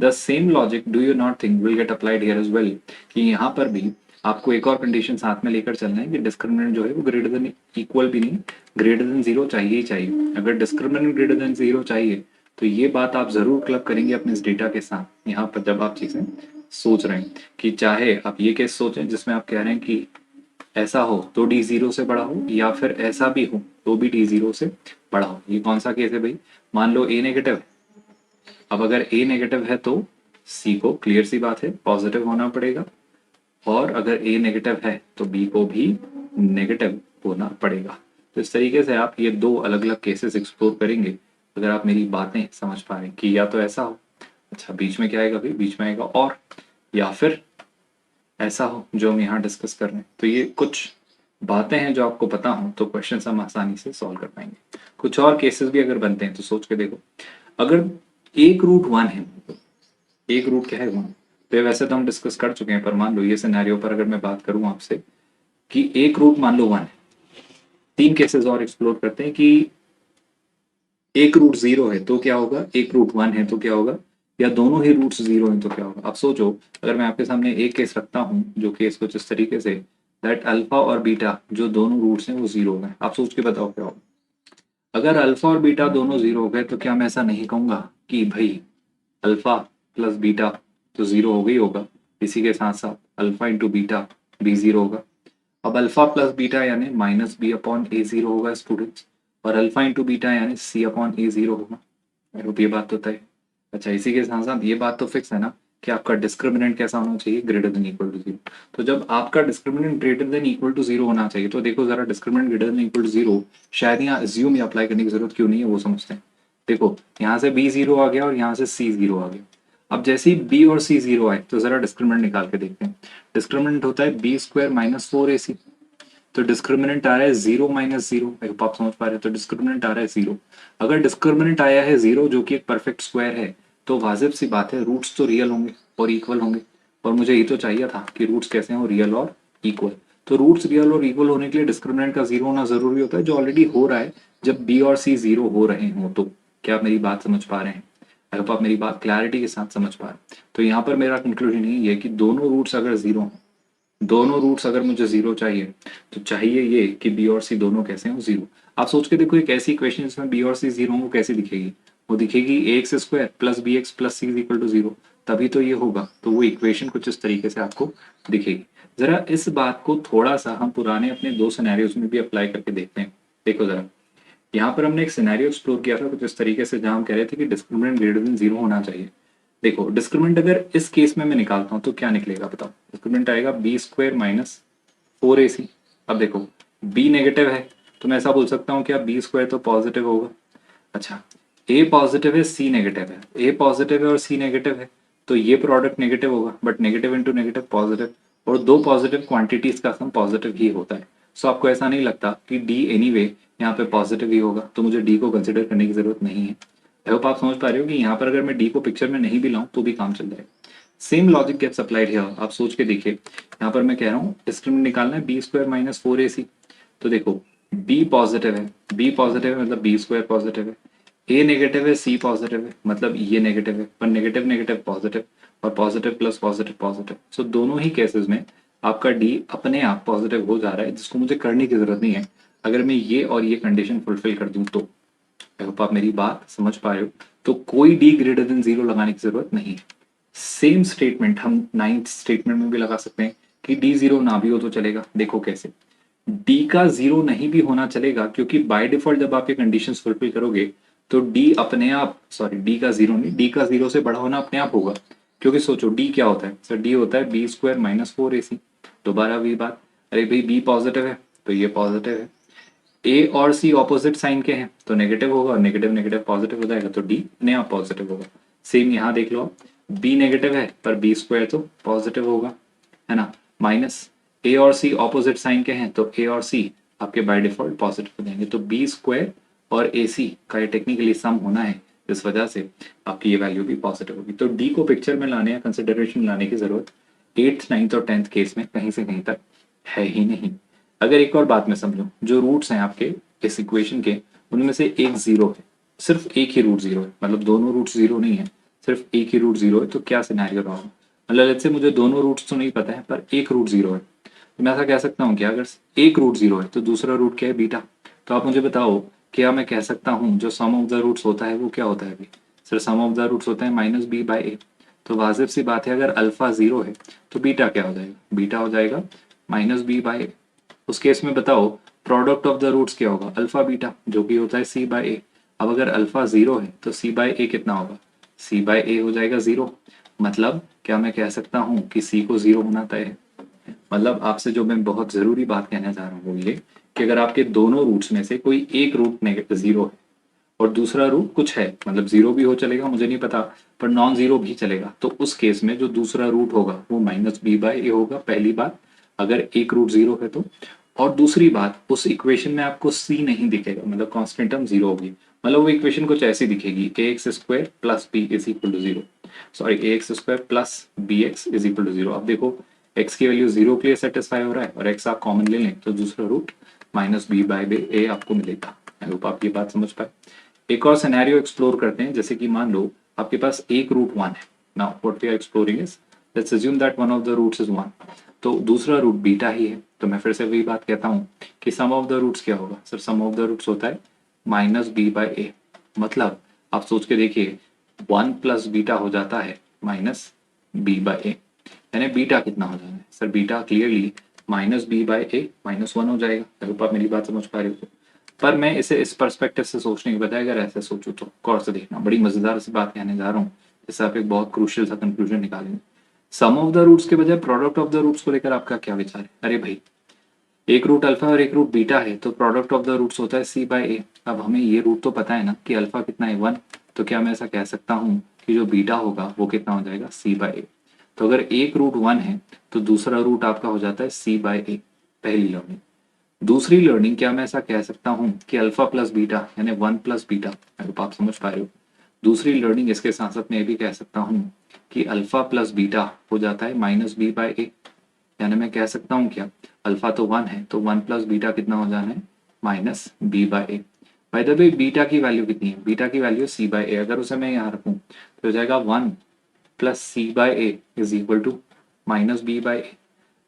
The same logic do you not think will get applied here as well, कि यहाँ पर भी आपको एक और कंडीशन साथ में लेकर चलना है कि डिस्क्रिमिनेंट जो है वो ग्रेटर देन इक्वल भी नहीं, ग्रेटर देन जीरो चाहिए ही चाहिए। अगर डिस्क्रिमिनेंट ग्रेटर देन जीरो चाहिए तो ये बात आप जरूर क्लब करेंगे अपने इस डेटा के साथ यहाँ पर जब आप चीजें सोच रहे हैं, कि चाहे आप ये केस सोचें जिसमें आप कह रहे हैं कि ऐसा हो तो डी जीरो से बड़ा हो या फिर ऐसा भी हो तो भी डी जीरो से बड़ा हो। ये कौन सा केस है भाई? मान लो ए नेगेटिव है। अब अगर ए नेगेटिव है तो सी को क्लियर सी बात है पॉजिटिव होना पड़ेगा, और अगर ए नेगेटिव है तो बी को भी नेगेटिव होना पड़ेगा। तो इस तरीके से आप ये दो अलग अलग केसेस एक्सप्लोर करेंगे अगर आप मेरी बातें समझ पा रहे हैं कि या तो ऐसा हो, अच्छा बीच में क्या आएगा भाई? बीच में आएगा और, या फिर ऐसा हो जो हम यहाँ डिस्कस कर रहे हैं। तो ये कुछ बातें हैं जो आपको पता हो तो क्वेश्चन हम आसानी से सॉल्व कर पाएंगे। कुछ और केसेस भी अगर बनते हैं तो सोच के देखो, अगर एक रूट वन है, एक रूट क्या है वन, तो वैसे तो हम डिस्कस कर चुके हैं, पर मान लो ये सिनेरियो पर अगर मैं बात करूं आपसे कि एक रूट मान लो वन है, तीन केसेस और एक्सप्लोर करते हैं कि एक रूट जीरो है तो क्या होगा, एक रूट वन है तो क्या होगा, या दोनों ही रूट्स जीरो हैं तो क्या होगा। आप सोचो, अगर मैं आपके सामने एक केस रखता हूं जो केस कुछ इस तरीके से, दैट अल्फा और बीटा जो दोनों रूट्स हैं वो जीरो हो गए। आप सोच के बताओ क्या होगा। अगर अल्फा और बीटा दोनों जीरो हो गए तो क्या मैं ऐसा नहीं कहूंगा कि भाई अल्फा प्लस बीटा तो जीरो हो गई होगा, इसी के साथ साथ अल्फा इंटू बीटा भी जीरो होगा। अब अल्फा प्लस बीटा यानी माइनस बी अपॉन ए जीरो होगा स्टूडेंट्स, और अल्फा इंटू बीटा यानी सी अपॉन ए जीरो होगा। आई होप ये बात तो तय है। अच्छा इसी के साथ साथ ये बात तो फिक्स है ना कि आपका डिस्क्रिमिनेंट कैसा होना चाहिए, greater than equal to zero. तो जब आपका discriminant greater than equal to zero होना चाहिए तो देखो जरा discriminant greater than equal to zero शायद यहाँ अज्यूम या अप्लाई करने की जरूरत क्यों नहीं है वो समझते हैं। देखो यहाँ से बी जीरो आ गया और यहाँ से सी जीरो आ गया। अब जैसे ही बी और सी जीरो आए तो जरा डिस्क्रिमिनेंट निकाल के देखते हैं। डिस्क्रिमिनेंट होता है बी स्क्वायर माइनस फोर ए सी, तो डिस्क्रिमिनेंट आ रहा है जीरो माइनस जीरो। आप समझ पा रहे हैं, तो डिस्क्रिमिनेंट आ रहा है जीरो। अगर डिस्क्रिमिनेंट आया है जीरो जो कि एक परफेक्ट स्क्वायर है तो वाजिब सी बात है रूट्स तो रियल होंगे और इक्वल होंगे, और मुझे ये तो चाहिए था कि रूट्स कैसे हो, रियल और इक्वल। तो रूट्स रियल और इक्वल होने के लिए डिस्क्रिमिनेंट का जीरो होना जरूरी होता है, जो ऑलरेडी हो रहा है जब बी और सी जीरो हो रहे हो। तो क्या आप मेरी बात समझ पा रहे हैं? आई होप आप मेरी बात क्लैरिटी के साथ समझ पा रहे हैं। तो यहाँ पर मेरा कंक्लूजन यही है कि दोनों रूट्स अगर जीरो हो, दोनों रूट्स अगर मुझे जीरो चाहिए तो चाहिए ये कि बी और सी दोनों कैसे हो जीरो। आप सोच के देखो एक ऐसी इक्वेशन जिसमें बी और सी जीरो हो कैसी दिखेगी, वो दिखेगी a x square plus b x plus c equal to zero, तभी तो ये होगा। तो वो इक्वेशन कुछ इस तरीके से आपको दिखेगी। जरा इस बात को थोड़ा सा हम पुराने अपने दो सिनेरियोज में भी अप्लाई करके देखते हैं। देखो जरा, यहाँ पर हमने एक सिनेरियो एक्सप्लोर किया था कुछ इस तरीके से जहां हम कह रहे थे कि डिस्क्रिमिनेंट ग्रेटर देन जीरो होना चाहिए। देखो डिस्क्रिमिनेंट अगर इस केस में मैं निकालता हूं तो क्या निकलेगा बताओ। डिस्क्रिमिनेंट आएगा बी स्क्वायर माइनस फोर ए सी। अब देखो बी नेगेटिव है तो मैं ऐसा बोल सकता हूँ क्या बी स्क्वायर तो पॉजिटिव होगा। अच्छा ए पॉजिटिव है सी नेगेटिव है, ए पॉजिटिव है और सी नेगेटिव है तो ये प्रोडक्ट नेगेटिव होगा, but negative into negative positive, और दो पॉजिटिव क्वांटिटीज का सम पॉजिटिव ही होता है। सो आपको ऐसा नहीं लगता कि डी एनीवे यहाँ पे पॉजिटिव ही होगा, तो मुझे डी को कंसिडर करने की जरूरत नहीं है। आई होप आप समझ पा रहे हो कि यहाँ पर अगर मैं डी को पिक्चर में नहीं भी लाऊं तो भी काम चल जाएगा। Same logic gates applied here. आप सोच के देखिए, यहाँ पर मैं कह रहा हूँ डिस्क्रिमिनेंट निकालना है बी स्क्वायर माइनस फोर ए सी। तो देखो बी पॉजिटिव है, बी पॉजिटिव है मतलब बी स्क्वायर पॉजिटिव है, ए नेगेटिव है सी पॉजिटिव है मतलब ये नेगेटिव है, पर नेगेटिव नेगेटिव पॉजिटिव और पॉजिटिव प्लस पॉजिटिव पॉजिटिव। सो दोनों ही केसेस में आपका डी अपने आप पॉजिटिव हो जा रहा है, जिसको मुझे करने की जरूरत नहीं है अगर मैं ये और ये कंडीशन फुलफिल कर दूं तो। आई होप आप मेरी बात समझ पा रहे हो। तो कोई डी ग्रेटर देन जीरो लगाने की जरूरत नहीं है। सेम स्टेटमेंट हम नाइन्थ स्टेटमेंट में भी लगा सकते हैं कि डी जीरो ना भी हो तो चलेगा। देखो कैसे, डी का जीरो नहीं भी होना चलेगा, क्योंकि बाय डिफॉल्ट जब आप ये कंडीशंस फुलफिल करोगे तो डी अपने आप, सॉरी डी का जीरो नहीं, डी का जीरो से बड़ा होना अपने आप होगा। क्योंकि सोचो डी क्या होता है सर, डी होता है बी स्क्वायर माइनस फोर ए सी। दोबारा वही बात, अरे भाई बी पॉजिटिव है तो ये पॉजिटिव है, ए और सी ऑपोजिट साइन के हैं तो नेगेटिव होगा, और नेगेटिव नेगेटिव पॉजिटिव हो जाएगा तो डी अपने आप पॉजिटिव होगा। सेम यहाँ देख लो, बी नेगेटिव है पर बी स्क्वायर तो पॉजिटिव होगा, है ना। माइनस ए और सी ऑपोजिट साइन के हैं तो ए और सी आपके बाय डिफॉल्ट पॉजिटिव हो जाएंगे, तो बी स्क्वायर और ए सी का ये टेक्निकली सम होना है, इस वजह से आपकी ये वैल्यू भी पॉजिटिव होगी। तो डी को पिक्चर में लाने या कंसिडरेशन में लाने की जरूरत 8th 9th और 10th केस में कहीं से कहीं तक है ही नहीं। अगर एक और बात में समझो, जो रूट्स हैं आपके इस इक्वेशन के, उनमें से एक जीरो है, सिर्फ एक ही रूट जीरो है, मतलब दोनों रूट्स जीरो नहीं है, सिर्फ एक ही रूट जीरो है, तो क्या सिनेरियो रहा होगा। मतलब लेट्स से मुझे दोनों रूट्स तो नहीं पता है पर एक रूट जीरो है, तो मैं ऐसा कह सकता हूँ कि अगर एक रूट जीरो है तो दूसरा रूट क्या है, बीटा। तो आप मुझे बताओ, क्या मैं कह सकता हूँ जो सम ऑफ द रूट्स होता है वो क्या होता है अभी, sir sum of the roots होता है माइनस बी बाई ए। तो वाजिब सी बात है, अगर अल्फा जीरो है तो बीटा क्या हो जाएगा, बीटा हो जाएगा माइनस बी बाई ए। उस केस में बताओ प्रोडक्ट ऑफ द रूट्स क्या होगा, अल्फा बीटा, जो कि होता है सी बाई ए। अब अगर अल्फा जीरो है तो सी बाई ए कितना होगा, सी बाई ए हो जाएगा जीरो। मतलब क्या मैं कह सकता हूँ कि सी को जीरो होना तय है। मतलब आपसे जो मैं बहुत जरूरी बात कहना चाह रहा हूँ वो ये कि अगर आपके दोनों रूट्स में से कोई एक रूट नेगेटिव जीरो है और दूसरा रूट कुछ है, मतलब जीरो भी हो चलेगा मुझे नहीं पता, पर नॉन जीरो भी चलेगा, तो उस केस में जो दूसरा रूट होगा वो माइनस बी बाई ए होगा, पहली बात अगर एक रूट जीरो है तो। और दूसरी बात, उस इक्वेशन में आपको सी नहीं दिखेगा, मतलब कांस्टेंट टर्म जीरो होगी। मतलब वो इक्वेशन कुछ ऐसी दिखेगी, a x square plus b is equal to zero, sorry a x square plus b x is equal to zero. अब देखो एक्स की वैल्यू जीरो के लिए सेटिस्फाई हो रहा है और एक्स आप कॉमन ले लें तो दूसरा रूट माइनस बी बाई बे ए आपको मिलेगा। आई होप आप ये बात समझ पाए। एक और सिनेरियो एक्सप्लोर करते हैं, जैसे कि मान लो आपके पास एक रूट वन है। Now what we are exploring is, let's assume that one of the roots is one, तो दूसरा रूट बीटा ही है। तो मैं फिर से वही बात कहता हूँ कि सम ऑफ द रूट्स क्या होगा, sir sum of the roots होता है माइनस बी बाई ए। मतलब आप सोच के देखिए, वन प्लस बीटा हो जाता है माइनस बी बाई ए, यानी बीटा कितना हो जाना है sir, beta clearly minus b by a minus one हो जाएगा। अगर आप मेरी बात समझ पा रहे हो तो। पर मैं इसे इस पर्सपेक्टिव से सोचने के बजाय अगर ऐसे सोचूं तो गौर से देखना, बड़ी मजेदार सी बात कहने जा रहा हूँ, जिससे आप एक बहुत क्रूशियल सा कंक्लूजन निकालेंगे। सम ऑफ द रूट्स के बजाय प्रोडक्ट ऑफ द रूट्स को लेकर आपका क्या विचार है। अरे भाई, एक रूट अल्फा और एक रूट बीटा है तो प्रोडक्ट ऑफ द रूट्स होता है सी बाई ए। अब हमें ये रूट तो पता है ना कि अल्फा कितना है, वन, तो क्या मैं ऐसा कह सकता हूँ कि जो बीटा होगा वो कितना हो जाएगा, सी बाई ए। तो अगर एक रूट वन है तो दूसरा रूट आपका हो जाता है सी बाई ए, पहली लर्निंग। दूसरी लर्निंग, क्या मैं ऐसा कह सकता हूँ कि अल्फा प्लस बीटा यानी वन प्लस बीटा, अगर आप समझ पा रहे हो। दूसरी लर्निंग इसके साथ साथ मैं ये भी कह सकता हूँ कि अल्फा प्लस बीटा हो जाता है माइनस बी बाई ए, यानी मैं कह सकता हूँ क्या, अल्फा तो वन है तो वन प्लस बीटा कितना हो जाना है, minus b by a. By the way beta की वैल्यू कितनी है, बीटा की वैल्यू सी बाई ए, अगर उसे मैं यहाँ रखूँ तो हो जाएगा one plus c by a is equal to minus b by a.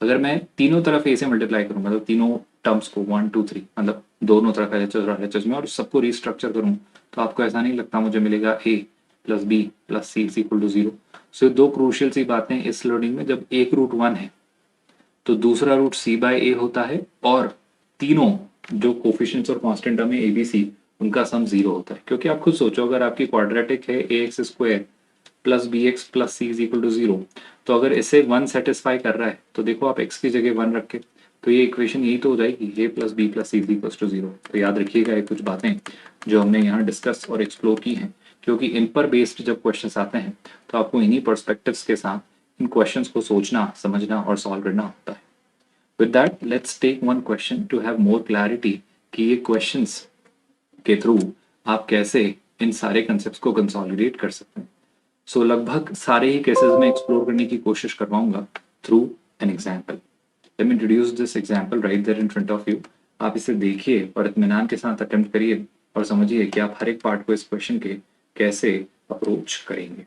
अगर मैं तीनों तरफ ए से मल्टीप्लाई करूँ, मतलब तीनों टर्म्स को वन टू थ्री, मतलब दोनों तरफ एल एच एस और एल एच एस में, और सबको रिस्ट्रक्चर करूँ, तो आपको ऐसा नहीं लगता मुझे मिलेगा a plus b plus c is equal to zero. So दो क्रूशियल सी बातें इस लर्निंग में, जब एक रूट वन है तो दूसरा रूट सी बाई ए होता है, और तीनों जो कोफिशिएंट्स और कांस्टेंट टर्म है ए बी सी, उनका सम जीरो होता है। क्योंकि आप खुद सोचो, अगर आपकी क्वाड्रेटिक है a x square plus b x plus c is equal to zero, तो अगर इसे वन सेटिस्फाई कर रहा है तो देखो आप एक्स की जगह वन रखे तो ये इक्वेशन यही तो हो जाएगी, a plus b plus c is equal to zero. तो याद रखिएगा ये कुछ बातें जो हमने यहाँ डिस्कस और एक्सप्लोर की हैं, क्योंकि इन पर बेस्ड जब क्वेश्चंस आते हैं तो आपको इन्हीं पर्सपेक्टिव्स के साथ इन क्वेश्चंस को सोचना, समझना और सॉल्व करना होता है। With that let's take one question to have more clarity कि ये क्वेश्चंस के थ्रू आप कैसे इन सारे कंसेप्ट को कंसोलिडेट कर सकते हैं। सो लगभग सारे ही केसेस में एक्सप्लोर करने की कोशिश करवाऊंगा through an example. Let me introduce this example right there in front of you. आप इसे देखिए और इत्मीनान के साथ अटेम्प्ट करिए और समझिए कि आप हर एक पार्ट को इस क्वेश्चन के कैसे अप्रोच करेंगे।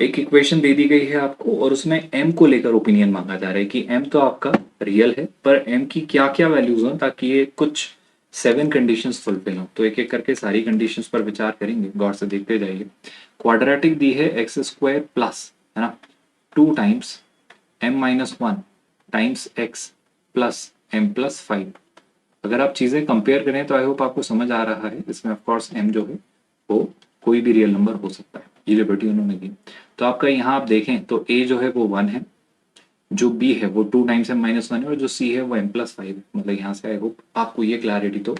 एक इक्वेशन दे दी गई है आपको और उसमें m को लेकर ओपिनियन मांगा जा रहा है कि m तो आपका रियल है, पर m की क्या क्या वैल्यूज हो ताकि ये कुछ 7 कंडीशंस फुलफिल हो। तो एक एक करके सारी कंडीशंस पर विचार करेंगे, गौर से देखते जाइए। क्वाड्रेटिक दी है एक्स स्क्वायर प्लस, है ना, 2 times m-1 times x plus m+5। अगर आप चीज़ें कंपेयर करें तो आई होप आपको समझ आ रहा है। इसमें ऑफ कोर्स m जो है वो कोई भी रियल नंबर हो सकता है, ये लिबर्टी उन्होंने दी। तो आपका यहाँ आप देखें तो a जो है वो 1 है, जो b है वो 2 टाइम्स m-1 है, और जो c है वो m+5 है। मतलब यहाँ से आई होप आपको ये क्लैरिटी तो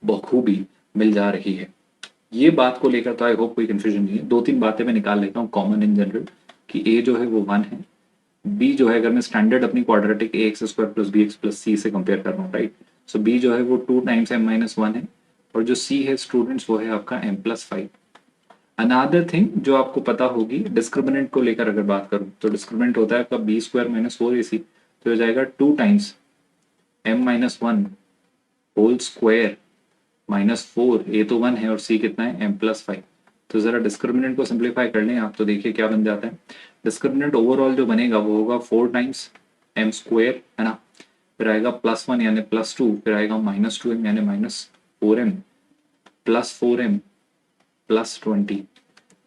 बखूबी मिल जा रही है। ये बात को लेकर तो आई होप कोई कंफ्यूजन नहीं है। 2-3 बातें मैं निकाल लेता हूँ कॉमन इन जनरल, कि a जो है वो 1 है, b जो है अगर मैं स्टैंडर्ड अपनी quadratic ax² plus bx plus c से कंपेयर कर रहा हूँ, राइट, सो b जो है वो 2 टाइम्स m-1 है, और जो c है स्टूडेंट्स वो है आपका m+5। अनदर थिंग जो आपको पता होगी, डिस्क्रिमिनेंट को लेकर अगर बात करूं तो डिस्क्रिमिनेंट होता है आपका b² माइनस 4ac, तो हो जाएगा 2 times m-1 whole square minus 4, a तो 1 है और c कितना है m+5। तो जरा डिस्क्रिमिनेंट को सिंप्लीफाई कर लें आप, तो देखिए क्या बन जाता है। डिस्क्रिमिनेंट ओवरऑल जो बनेगा वो होगा 4 टाइम्स m² है ना, फिर आएगा +1 यानी +2, फिर आएगा -2m यानी -4m plus 4m plus 20।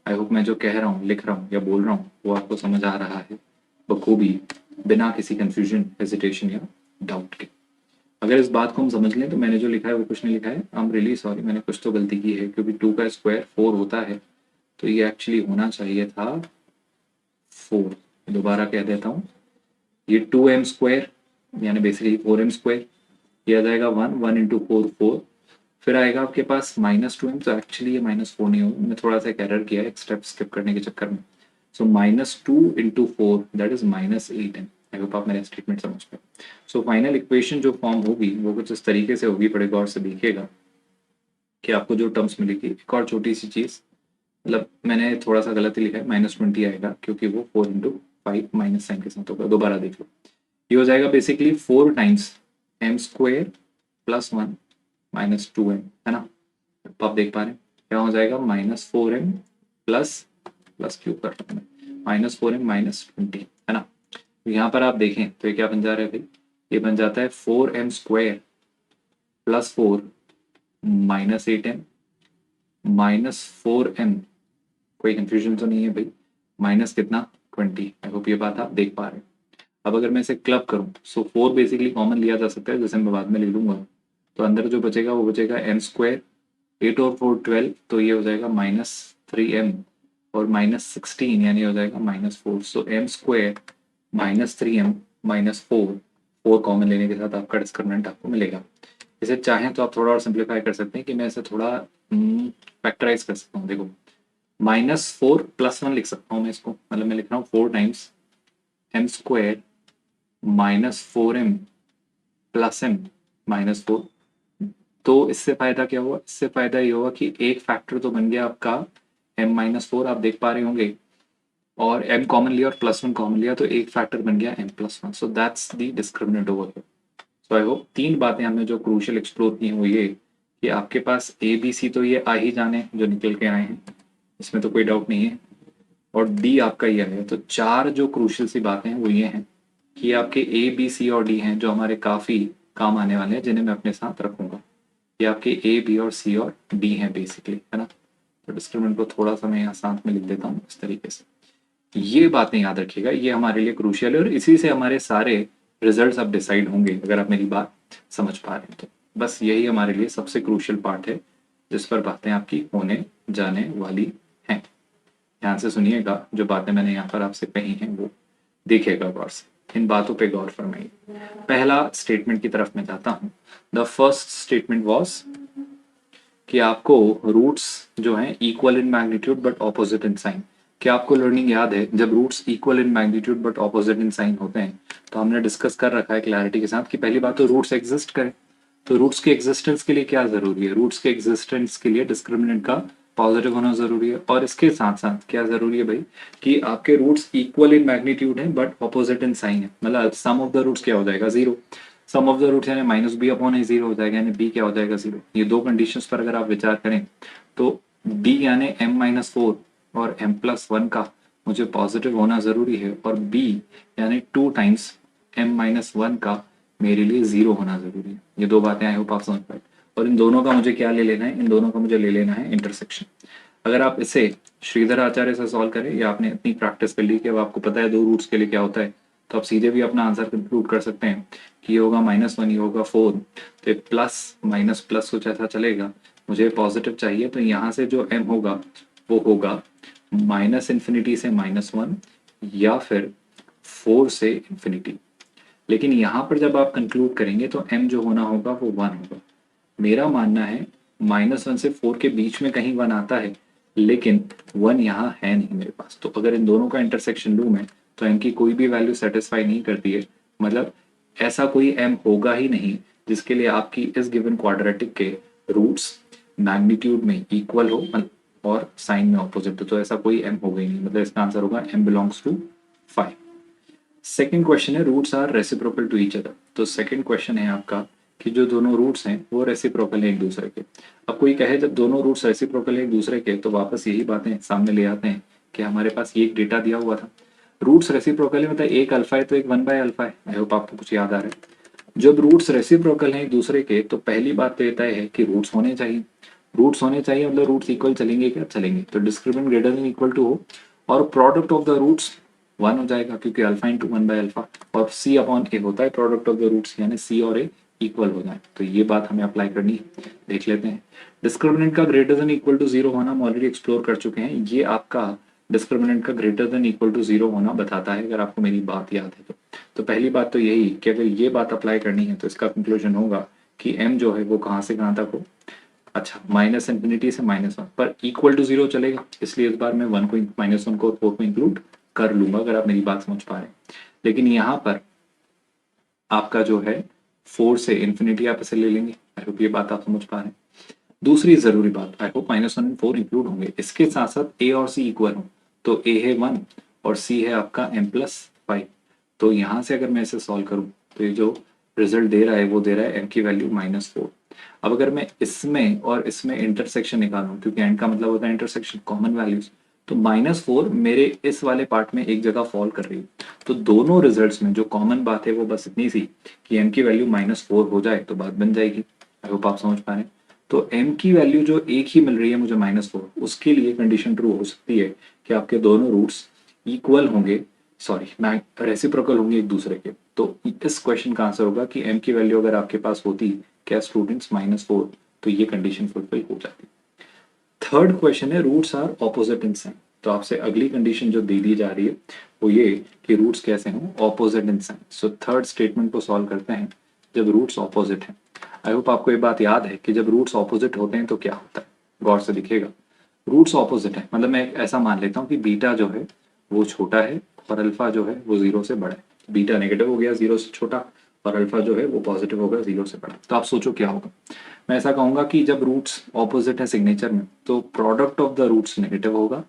I hope मैं जो कह रहा हूँ, लिख रहा हूँ या बोल रहा हूँ वो आपको समझ आ रहा है बखूबी, बिना किसी कंफ्यूजन, हेजिटेशन या डाउट के। अगर इस बात को हम समझ लें तो मैंने जो लिखा है वो कुछ नहीं लिखा है, आई एम रियली सॉरी, मैंने कुछ तो गलती की है, क्योंकि 2 का स्क्वायर 4 होता है, तो ये एक्चुअली होना चाहिए था 4। दोबारा कह देता हूँ, ये 2m² यानी बेसिकली 4m², ये आ जाएगा 1 इंटू 4 4, फिर आएगा आपके पास -2m, तो एक्चुअली ये -4 नहीं होगा, मैं थोड़ा सा एक एरर किया है एक स्टेप स्किप करने के चक्कर में। सो -2 into 4 that is -8m। I hope आप मेरा स्टेटमेंट समझ पाए। सो फाइनल इक्वेशन जो फॉर्म होगी वो कुछ इस तरीके से होगी, बड़े गौर से देखिएगा कि आपको जो टर्म्स मिलेगी। एक और छोटी सी चीज़, मतलब मैंने थोड़ा सा गलत ही लिखा है, -20 आएगा क्योंकि वो 4 इंटू 5 माइनस साइन के साथ होगा। दोबारा देख लो, ये हो जाएगा basically 4 times m² plus 1 -2m, है ना। तो आप देख पा रहे हैं क्या हो जाएगा, -4m प्लस क्यूब कर रहा हूँ, -4m -20, है ना। तो यहाँ पर आप देखें तो ये क्या बन जा रहा है भाई, ये बन जाता है 4m² प्लस 4 -8m -4m। कोई कंफ्यूजन तो नहीं है भाई, माइनस कितना 20। आई होप ये बात आप देख पा रहे हैं। अब अगर मैं इसे क्लब करूं, सो 4 बेसिकली कॉमन लिया जा सकता है, जैसे मैं बाद में ले लूंगा, तो अंदर जो बचेगा वो बचेगा m², 8 और 4 12, तो ये हो जाएगा -3m और -16 यानी हो जाएगा -4। सो m² -3m -4, 4 कॉमन लेने के साथ आपका डिस्क्रिमिनेंट आपको मिलेगा। इसे चाहें तो आप थोड़ा और सिंप्लीफाई कर सकते हैं कि मैं इसे थोड़ा फैक्टराइज कर सकता हूँ। देखो, -4 + 1 लिख सकता हूँ मैं इसको, मतलब मैं लिख रहा हूँ 4 times m² -4m plus m -4। तो इससे फायदा क्या हुआ, इससे फायदा ये हुआ कि एक फैक्टर तो बन गया आपका m-4, आप देख पा रहे होंगे, और m कॉमन लिया और +1 कॉमन लिया, तो एक फैक्टर बन गया m+1। So that's the discriminant over here. So I hope 3 बातें हमने जो क्रूशियल एक्सप्लोर की हैं वो ये कि आपके पास a b c तो ये आ ही जाने जो निकल के आए हैं, इसमें तो कोई डाउट नहीं है, और डी आपका ये है। तो 4 जो क्रूशियल सी बातें हैं वो ये हैं कि आपके ए बी सी और डी हैं जो हमारे काफ़ी काम आने वाले हैं, जिन्हें मैं अपने साथ रखूंगा। ये आपके ए बी और सी और डी हैं बेसिकली, है ना। तो डिस्क्रिमिनेंट को थोड़ा सा मैं यहाँ साथ में लिख देता हूँ इस तरीके से। ये बातें याद रखिएगा, ये हमारे लिए क्रूशियल है, और इसी से हमारे सारे रिजल्ट्स अब डिसाइड होंगे, अगर आप मेरी बात समझ पा रहे हैं तो। बस यही हमारे लिए सबसे क्रूशियल पार्ट है जिस पर बातें आपकी होने जाने वाली हैं। ध्यान से सुनिएगा, जो बातें मैंने यहाँ पर आपसे कही हैं वो देखिएगा गौर से, इन बातों पे गौर फरमाइए। पहला स्टेटमेंट की तरफ मैं जाता हूँ। द फर्स्ट स्टेटमेंट वाज कि आपको रूट्स जो हैं equal in magnitude but opposite in sign. क्या आपको लर्निंग याद है, जब roots equal in magnitude but opposite in sign होते हैं तो हमने डिस्कस कर रखा है क्लैरिटी के साथ कि पहली बात तो रूट्स एग्जिस्ट करें। तो रूट्स के एग्जिस्टेंस के लिए क्या जरूरी है, रूट्स के एग्जिस्टेंस के लिए डिस्क्रिमिनेंट का पॉजिटिव होना जरूरी है, और इसके साथ साथ क्या जरूरी है भाई कि आपके रूट्स इक्वल इन मैग्नीट्यूड है बट ऑपोजिट इन साइन है। मतलब सम ऑफ द रूट्स क्या हो जाएगा 0, सम ऑफ द रूट्स यानी -b/a 0 हो जाएगा, यानी b क्या हो जाएगा 0। ये दो कंडीशंस पर अगर आप विचार करें तो b यानी m-4 और m+1 का मुझे पॉजिटिव होना जरूरी है, और b यानी 2 टाइम्स m-1 का मेरे लिए 0 होना जरूरी है। ये दो बातें आई होप आप समझ पाए। और इन दोनों का मुझे क्या ले लेना है, इन दोनों का मुझे ले लेना है इंटरसेक्शन। अगर आप इसे श्रीधर आचार्य से सॉल्व करें या आपने इतनी प्रैक्टिस कर ली कि अब आपको पता है दो रूट्स के लिए क्या होता है, तो आप सीधे भी अपना आंसर कंक्लूड कर सकते हैं कि ये होगा -1, ये होगा 4, तो ये प्लस माइनस प्लस कुछ ऐसा चलेगा। मुझे पॉजिटिव चाहिए, तो यहाँ से जो m होगा वो होगा -∞ से -1 या फिर 4 से इंफिनिटी। लेकिन यहाँ पर जब आप कंक्लूड करेंगे तो m जो होना होगा वो 1 होगा। मेरा मानना है -1 से 4 के बीच में कहीं 1 आता है, लेकिन 1 यहाँ है नहीं मेरे पास। तो अगर इन दोनों का इंटरसेक्शन लूँ मैं, तो m की कोई भी वैल्यू सेटिस्फाई नहीं करती है। मतलब ऐसा कोई m होगा ही नहीं जिसके लिए आपकी इस गिवन क्वाड्रेटिक के रूट्स मैग्नीट्यूड में इक्वल हो और साइन में ऑपोजिट हो। तो ऐसा कोई m होगा ही नहीं। मतलब इसका आंसर होगा m belongs to 5। Second question है roots are reciprocal to each other. तो सेकेंड क्वेश्चन है आपका कि जो दोनों रूट्स हैं वो रेसिप्रोकल हैं एक दूसरे के। अब कोई कहे जब दोनों रूट्स रेसिप्रोकल हैं एक दूसरे के, तो वापस यही बातें सामने ले आते हैं कि हमारे पास ये एक डेटा दिया हुआ था, रूट्स रेसिप्रोकल है, मतलब एक अल्फा है तो एक 1/अल्फा है। आई होप आपको कुछ याद आ रहा है। जब रूट्स रेसिप्रोकल हैं एक दूसरे के, तो पहली बात तो ये तय है कि रूट्स होने चाहिए। रूट्स होने चाहिए मतलब रूट्स इक्वल चलेंगे क्या? चलेंगे। तो discriminant greater than equal to हो और प्रोडक्ट ऑफ द रूट्स 1 हो जाएगा, क्योंकि अल्फा इंटू 1/अल्फा, और c अपॉन a होता है प्रोडक्ट ऑफ द रूट्स, यानी c और a इक्वल हो जाए। तो ये बात हमें अप्लाई करनी है। देख लेते हैं। डिस्क्रिमिनेंट का ग्रेटर देन इक्वल टू 0 होना हम ऑलरेडी एक्सप्लोर कर चुके हैं। ये आपका डिस्क्रिमिनेंट का ग्रेटर देन इक्वल टू 0 होना बताता है, अगर आपको मेरी बात याद है तो पहली बात तो यही कि अगर ये बात अप्लाई करनी है तो इसका कंक्लूजन होगा कि m जो है वो कहाँ से कहाँ तक हो। अच्छा, -∞ से -1 पर इक्वल टू 0 चलेगा, इसलिए इस बार मैं 1 को -1 को 4 को इंक्लूड कर लूंगा, अगर आप मेरी बात समझ पा रहे हैं। लेकिन यहाँ पर आपका जो है 4 से इंफिनिटी आप इसे ले लेंगे। आई होप ये बात आप समझ पा रहे हैं। दूसरी जरूरी बात, आई होप -1 और 4 इंक्लूड होंगे। इसके साथ साथ a और c इक्वल हो, तो a है 1 और c है आपका m+5। तो यहाँ से अगर मैं इसे सॉल्व करूँ तो ये जो रिजल्ट दे रहा है वो दे रहा है m की वैल्यू -4। अब अगर मैं इसमें और इसमें इंटरसेक्शन निकालूं, क्योंकि एंड का मतलब होता है इंटरसेक्शन, कॉमन वैल्यूज, तो -4 मेरे इस वाले पार्ट में एक जगह फॉल कर रही है। तो दोनों रिजल्ट्स में जो कॉमन बात है वो बस इतनी सी कि m की वैल्यू -4 हो जाए तो बात बन जाएगी। आई होप आप समझ पा रहे हैं। तो m की वैल्यू जो एक ही मिल रही है मुझे -4, उसके लिए कंडीशन ट्रू हो सकती है कि आपके दोनों रूट्स इक्वल होंगे, सॉरी रेसिप्रोकल होंगे एक दूसरे के। तो इस क्वेश्चन का आंसर होगा कि m की वैल्यू अगर आपके पास होती क्या स्टूडेंट्स -4, तो ये कंडीशन फुलफिल हो जाती। थर्ड क्वेश्चन है roots are opposite in sign. तो आपसे अगली कंडीशन जो दे दी जा रही है वो ये कि रूट्स कैसे हों? Opposite in sign. So third statement को सॉल्व करते हैं जब रूट्स ऑपोजिट हैं। आई होप आपको ये बात याद है कि जब रूट्स ऑपोजिट होते हैं तो क्या होता है। गौर से दिखेगा, रूट्स ऑपोजिट है मतलब मैं ऐसा मान लेता हूँ कि बीटा जो है वो छोटा है और अल्फा जो है वो 0 से बड़ा है। बीटा नेगेटिव हो गया 0 से छोटा, और अल्फा जो है वो पॉजिटिव होगा 0 से बड़ा। तो आप सोचो क्या होगा। मैं ऐसा कहूंगा कि जब रूट्स ऑपोजिट है सिग्नेचर में, तो product of the roots negative होगा।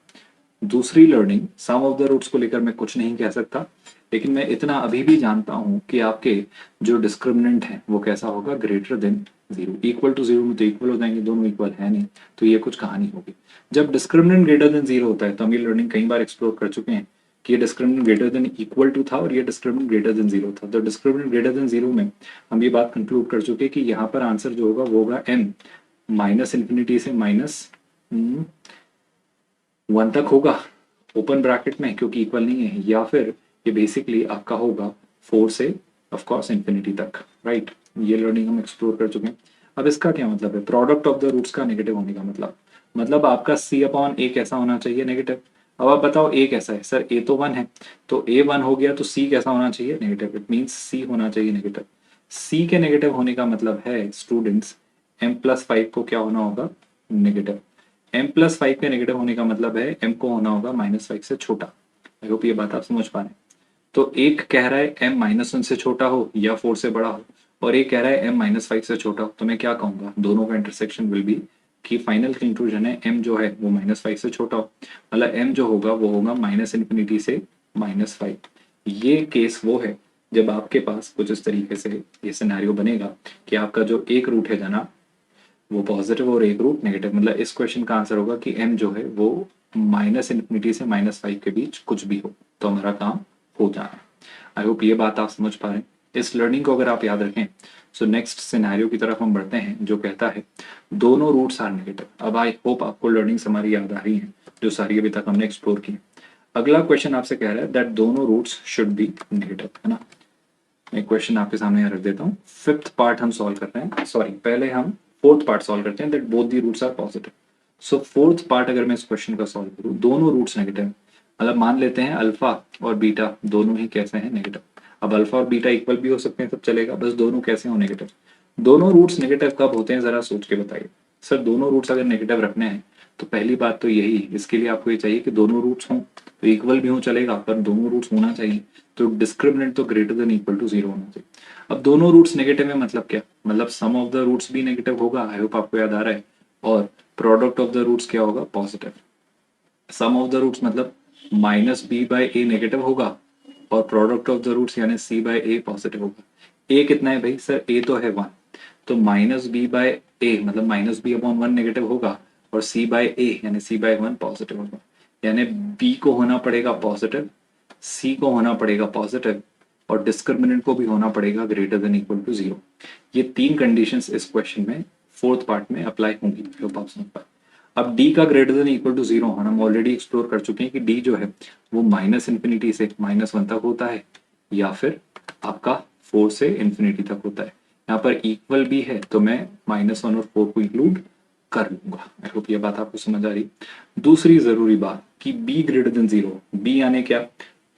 दूसरी learning, sum of the roots को लेकर मैं कुछ नहीं कह सकता, लेकिन मैं इतना अभी भी जानता हूं कि आपके जो डिस्क्रिमिनेंट है वो कैसा होगा? Greater than 0। इक्वल टू 0 में तो इक्वल हो जाएंगे, दोनों इक्वल है नहीं, तो ये कुछ कहानी होगी। जब डिस्क्रिमिनेंट ग्रेटर देन 0 होता है तो हम ये लर्निंग कई बार एक्सप्लोर कर चुके हैं कि ये discriminant greater than equal to था और ये डिस्क्रिमिनेंट ग्रेटर देन 0 था। तो डिस्क्रिमिनेंट ग्रेटर देन 0 में हम ये बात कंक्लूड कर चुके कि यहाँ पर आंसर जो होगा वो होगा m -∞ से -1 तक होगा, ओपन ब्रैकेट में, क्योंकि इक्वल नहीं है, या फिर ये बेसिकली आपका होगा 4 से ऑफ कोर्स इंफिनिटी तक। राइट, ये लर्निंग हम एक्सप्लोर कर चुके हैं। अब इसका क्या मतलब है? प्रोडक्ट ऑफ द रूट्स का नेगेटिव होने का मतलब आपका c अपॉन a कैसा होना चाहिए? नेगेटिव। अब आप बताओ a कैसा है? सर a तो 1 है, तो a 1 हो गया तो c कैसा होना चाहिए? नेगेटिव। इट मीन्स c होना चाहिए नेगेटिव। c के नेगेटिव होने का मतलब है स्टूडेंट्स m+5 को क्या होना होगा? नेगेटिव। m+5 के नेगेटिव होने का मतलब है m को होना होगा -5 से छोटा। आई होप ये बात आप समझ पा रहे हैं। तो एक कह रहा है m -1 से छोटा हो या 4 से बड़ा हो, और एक कह रहा है m -5 से छोटा हो। तो मैं क्या कहूंगा? दोनों का इंटरसेक्शन विल बी कि फाइनल कंक्लूजन है m जो है वो -5 से छोटा हो, मतलब m जो होगा वो होगा -∞ से -5। ये केस वो है जब आपके पास कुछ इस तरीके से ये सिनेरियो बनेगा कि आपका जो एक रूट है जनाब वो पॉजिटिव और एक रूट नेगेटिव। मतलब इस क्वेश्चन का आंसर होगा कि m जो है वो -∞ से -5 के बीच कुछ भी हो, तो हमारा काम हो जाना। आई होप ये बात आप समझ पा रहे हैं। इस लर्निंग को अगर आप याद रखें, सो नेक्स्ट सिनेरियो की तरफ हम बढ़ते हैं जो कहता है दोनों रूट्स आर नेगेटिव। अब आई होप आपको लर्निंग्स हमारी याद आ रही हैं जो सारी अभी तक हमने एक्सप्लोर की। अगला क्वेश्चन आपसे कह रहा है दैट दोनों रूट्स शुड बी नेगेटिव, है ना। एक क्वेश्चन आपके सामने रख देता हूँ। फिफ्थ पार्ट हम सॉल्व कर रहे हैं, सॉरी पहले हम फोर्थ पार्ट सॉल्व करते हैं, that both the roots are positive. So fourth part अगर मैं इस क्वेश्चन का सॉल्व करूँ, दोनों रूट्स नेगेटिव, मतलब मान लेते हैं अल्फा और बीटा दोनों ही कैसे हैं, नेगेटिव। अब अल्फा और बीटा इक्वल भी हो सकते हैं, सब चलेगा, बस दोनों कैसे हो, नेगेटिव। दोनों रूट्स नेगेटिव कब होते हैं जरा सोच के बताइए। सर दोनों रूट्स अगर नेगेटिव रखने हैं तो पहली बात तो यही, इसके लिए आपको ये चाहिए कि दोनों रूट्स हों, तो इक्वल भी हो चलेगा, पर दोनों रूट्स होना चाहिए, तो डिस्क्रिमिनेंट तो greater than equal to zero होना चाहिए। अब दोनों रूट्स नेगेटिव है मतलब क्या, मतलब सम ऑफ द रूट्स भी नेगेटिव होगा, आई होप आपको याद आ रहा है, और प्रोडक्ट ऑफ द रूट्स क्या होगा, positive. Sum of the roots मतलब minus b by a negative होगा, और प्रोडक्ट ऑफ द रूट्स यानी सी बाई ए पॉजिटिव होगा। ए कितना है भाई, सर ए तो है वन, तो माइनस बी बाय ए मतलब minus b upon one negative होगा, और सी बाय ए यानी सी बाय वन पॉजिटिव होगा। यानी बी को होना पड़ेगा पॉजिटिव, सी को होना पड़ेगा पॉजिटिव, और डिस्क्रिमिनेंट को भी होना पड़ेगा greater than equal to zero. ये तीन कंडीशंस इस क्वेश्चन में फोर्थ पार्ट में अप्लाई होंगी, होप आप समझ पाए। अब डी का greater than equal to zero हम ऑलरेडी एक्सप्लोर कर चुके हैं कि डी जो है वो माइनस इन्फिनिटी से माइनस वन तक होता है, या फिर आपका फोर से इन्फिनिटी तक होता है। यहाँ पर इक्वल भी है तो मैं माइनस वन और फोर को इंक्लूड कर लूंगा। आई होप ये बात आपको समझ आ रही। दूसरी जरूरी बात कि b greater than zero, b यानी क्या,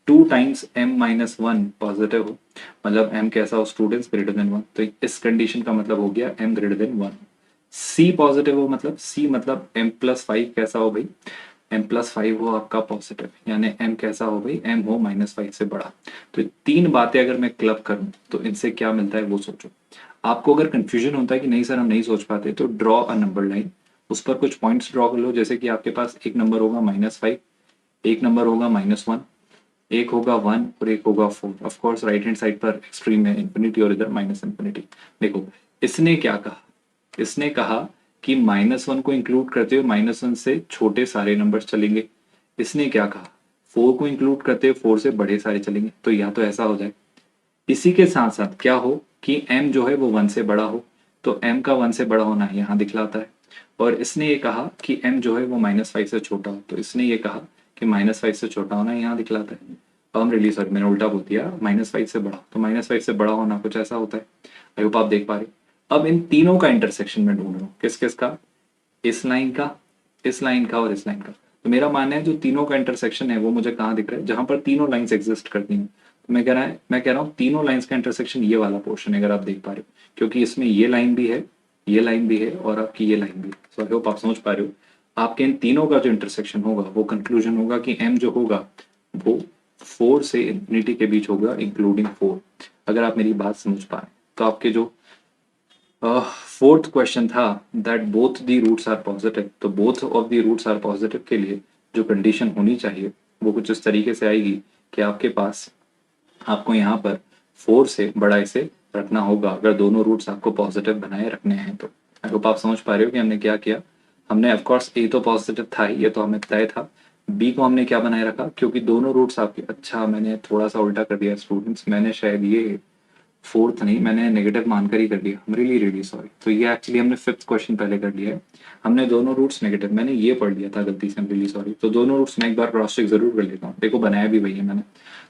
two times m minus one positive हो, मतलब एम कैसा हो स्टूडेंट्स, ग्रेटर देन वन, तो इस कंडीशन का मतलब हो गया एम ग्रेटर देन वन। सी पॉजिटिव हो, मतलब सी मतलब एम प्लस फाइव कैसा हो भाई, एम प्लस फाइव हो आपका पॉजिटिव, यानी एम कैसा हो भाई, एम हो माइनस फाइव से बड़ा। तो ये तीन बातें अगर मैं क्लब करूं तो इनसे क्या मिलता है वो सोचो। आपको अगर कंफ्यूजन होता है कि नहीं सर हम नहीं सोच पाते, तो ड्रॉ अ नंबर लाइन, उस पर कुछ पॉइंट्स ड्रॉ कर लो। जैसे कि आपके पास एक नंबर होगा माइनस फाइव, एक नंबर होगा माइनस वन, एक होगा वन और एक होगा four. Of course right hand side पर एक्सट्रीम है इन्फिनिटी और इधर माइनस इन्फिनिटी। देखो इसने क्या कहा, इसने कहा कि माइनस वन को इंक्लूड करते हुए माइनस वन से छोटे सारे नंबर्स चलेंगे। इसने क्या कहा, फोर को इंक्लूड करते हुए फोर से बड़े सारे चलेंगे। तो या तो ऐसा हो जाए, इसी के साथ साथ क्या हो कि m जो है वो वन से बड़ा हो, तो m का वन से बड़ा होना यहाँ दिखलाता है। और इसने ये कहा कि m जो है वो माइनस फाइव से छोटा हो, तो इसने ये कहा कि माइनस फाइव से छोटा होना यहाँ दिखलाता है। हम रिलीज, सॉरी मैंने उल्टा बोल दिया, माइनस फाइव से बड़ा, तो माइनस फाइव से बड़ा होना कुछ ऐसा होता है। आई होप आप देख पा रहे। अब इन तीनों का इंटरसेक्शन में ढूंढ रहा हूँ, किस किस का, इस लाइन का, इस लाइन का और इस लाइन का। तो मेरा मानना है जो तीनों का इंटरसेक्शन है वो मुझे कहाँ दिख रहा है, जहां पर तीनों लाइंस एग्जिस्ट करती हैं। तो मैं कह रहा हूँ तीनों लाइंस का इंटरसेक्शन ये वाला पोर्शन है, अगर आप देख पा रहे हो, क्योंकि इसमें ये लाइन भी है, ये लाइन भी है, और आपकी ये लाइन भी है। सो आई होप आप समझ पा रहे हो। आपके इन तीनों का जो इंटरसेक्शन होगा वो कंक्लूजन होगा कि एम जो होगा वो फोर से इंफिनिटी के बीच होगा, इंक्लूडिंग फोर। अगर आप मेरी बात समझ पाए तो आपके जो फोर्थ क्वेश्चन था that both the roots are positive, तो both of the roots are positive के लिए जो कंडीशन होनी चाहिए वो कुछ इस तरीके से आएगी कि आपके पास, आपको यहाँ पर फोर से बड़ा इसे रखना होगा अगर दोनों रूट्स आपको पॉजिटिव बनाए रखने हैं तो। आई होप आप समझ पा रहे हो कि हमने क्या किया। हमने ऑफकोर्स ए तो पॉजिटिव था ही, ये तो हमें तय था। बी को हमने क्या बनाए रखा, क्योंकि दोनों रूट्स आपके, अच्छा मैंने थोड़ा सा उल्टा कर दिया स्टूडेंट्स, मैंने शायद ये फोर्थ नहीं, मैंने नेगेटिव मानकर ही कर दिया, रियली रियली सॉरी। तो ये एक्चुअली हमने फिफ्थ क्वेश्चन पहले कर लिया है, हमने दोनों रूट्स नेगेटिव, मैंने ये पढ़ लिया था गलती से, रियली सॉरी। तो दोनों रूट्स मैं एक बार क्रॉस चेक जरूर कर लेता हूँ, देखो बनाया भी वही है मैंने।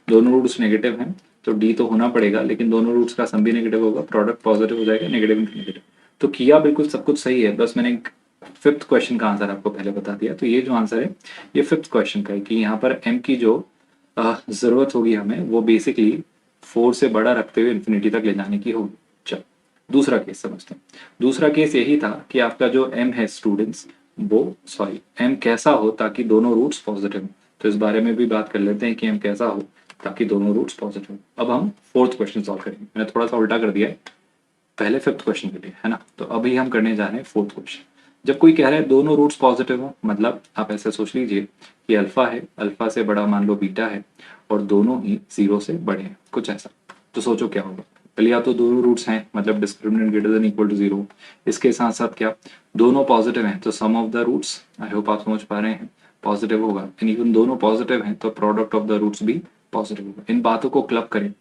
दोनों रूट्स नेगेटिव हैं तो डी तो होना पड़ेगा, लेकिन दोनों रूट्स का सम भी नेगेटिव होगा, प्रोडक्ट पॉजिटिव हो जाएगा, नेगेटिव इंटू नेगेटिव। तो किया बिल्कुल सब कुछ सही है, बस मैंने फिफ्थ क्वेश्चन का आंसर आपको पहले बता दिया। तो ये जो आंसर है ये फिफ्थ क्वेश्चन का है कि यहाँ पर एम की जो जरूरत होगी हमें वो बेसिकली फोर से बड़ा रखते हुए इन्फिनिटी तक ले जाने की होगी। चलो दूसरा केस समझते हैं। दूसरा केस यही था कि आपका जो m है स्टूडेंट्स, वो सॉरी m कैसा हो ताकि दोनों रूट्स पॉजिटिव हो। तो इस बारे में भी बात कर लेते हैं कि m कैसा हो ताकि दोनों रूट्स पॉजिटिव हो। अब हम फोर्थ क्वेश्चन सॉल्व करेंगे, मैंने थोड़ा सा उल्टा कर दिया है पहले फिफ्थ क्वेश्चन के लिए, है ना। तो अभी हम करने जा रहे हैं फोर्थ क्वेश्चन। जब कोई कह रहा है दोनों रूट्स पॉजिटिव हो, मतलब आप ऐसे सोच लीजिए कि अल्फा है, अल्फा से बड़ा मान लो बीटा है, और दोनों ही जीरो से बड़े हैं, कुछ ऐसा। तो सोचो क्या होगा, पहले या तो दोनों रूट्स हैं मतलब discriminant greater than equal to zero, इसके साथ साथ क्या दोनों पॉजिटिव हैं तो sum of the roots, I hope आप समझ पा रहे हैं, पॉजिटिव होगा। एंड इवन दोनों पॉजिटिव हैं तो प्रोडक्ट ऑफ द रूट्स भी पॉजिटिव होगा। इन बातों को क्लब करें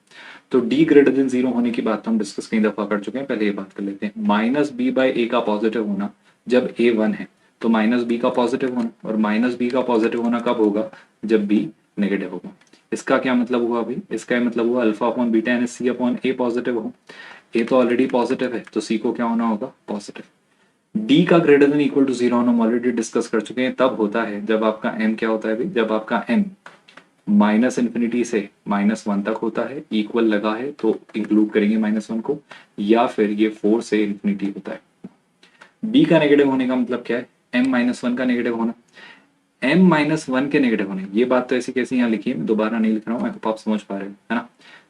तो डी ग्रेटर देन जीरो होने की बात तो हम डिस्कस कई दफा कर चुके हैं, पहले ये बात कर लेते हैं। माइनस बी बाई ए का पॉजिटिव होना जब ए वन है, तो माइनस बी का पॉजिटिव होना, और माइनस बी का पॉजिटिव होना कब होगा, जब बी नेगेटिव होगा। इसका क्या मतलब हुआ भाई, इसका मतलब हुआ अल्फा अपॉन बीटा यानी सी अपॉन ए पॉजिटिव हो। ए तो ऑलरेडी पॉजिटिव है तो सी को क्या होना होगा, पॉजिटिव। डी का greater than equal to zero हम ऑलरेडी डिस्कस कर चुके हैं, तब होता है जब आपका एम क्या होता है भाई, जब आपका एम माइनस इन्फिनिटी से -1 तक होता है, इक्वल लगा है तो इंक्लूड करेंगे -1 को, या फिर ये 4 से इन्फिनिटी होता है। बी का नेगेटिव होने का मतलब क्या है, m-1 का नेगेटिव होना। m-1 के नेगेटिव होने, ये बात तो ऐसी कैसी यहाँ लिखी है, मैं दोबारा नहीं लिख रहा हूँ, आप समझ पा रहे हो है ना।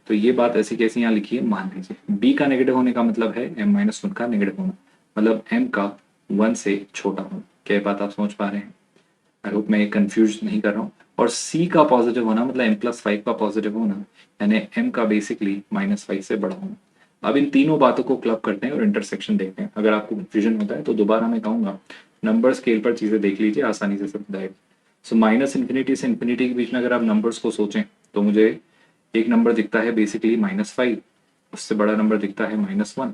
तो ये बात ऐसी कैसी यहाँ लिखी है, मान लीजिए b का नेगेटिव होने का मतलब है m-1 का नेगेटिव होना, मतलब m का 1 से छोटा होना। क्या बात आप समझ पा रहे हैं, आई होप मैं कंफ्यूज नहीं कर रहा हूँ। और c का पॉजिटिव होना मतलब m+5 का पॉजिटिव होना, यानी m का बेसिकली -5 से बड़ा होना। अब इन तीनों बातों को क्लब करते हैं और इंटरसेक्शन देखते हैं। अगर आपको कंफ्यूजन होता है तो दोबारा मैं कहूंगा नंबर स्केल पर चीजें देख लीजिए, आसानी से समझ आएगी। सो माइनस इन्फिनिटी से इन्फिनिटी के बीच में अगर आप नंबर्स को सोचें तो मुझे एक नंबर दिखता है बेसिकली -5, उससे बड़ा नंबर दिखता है -1,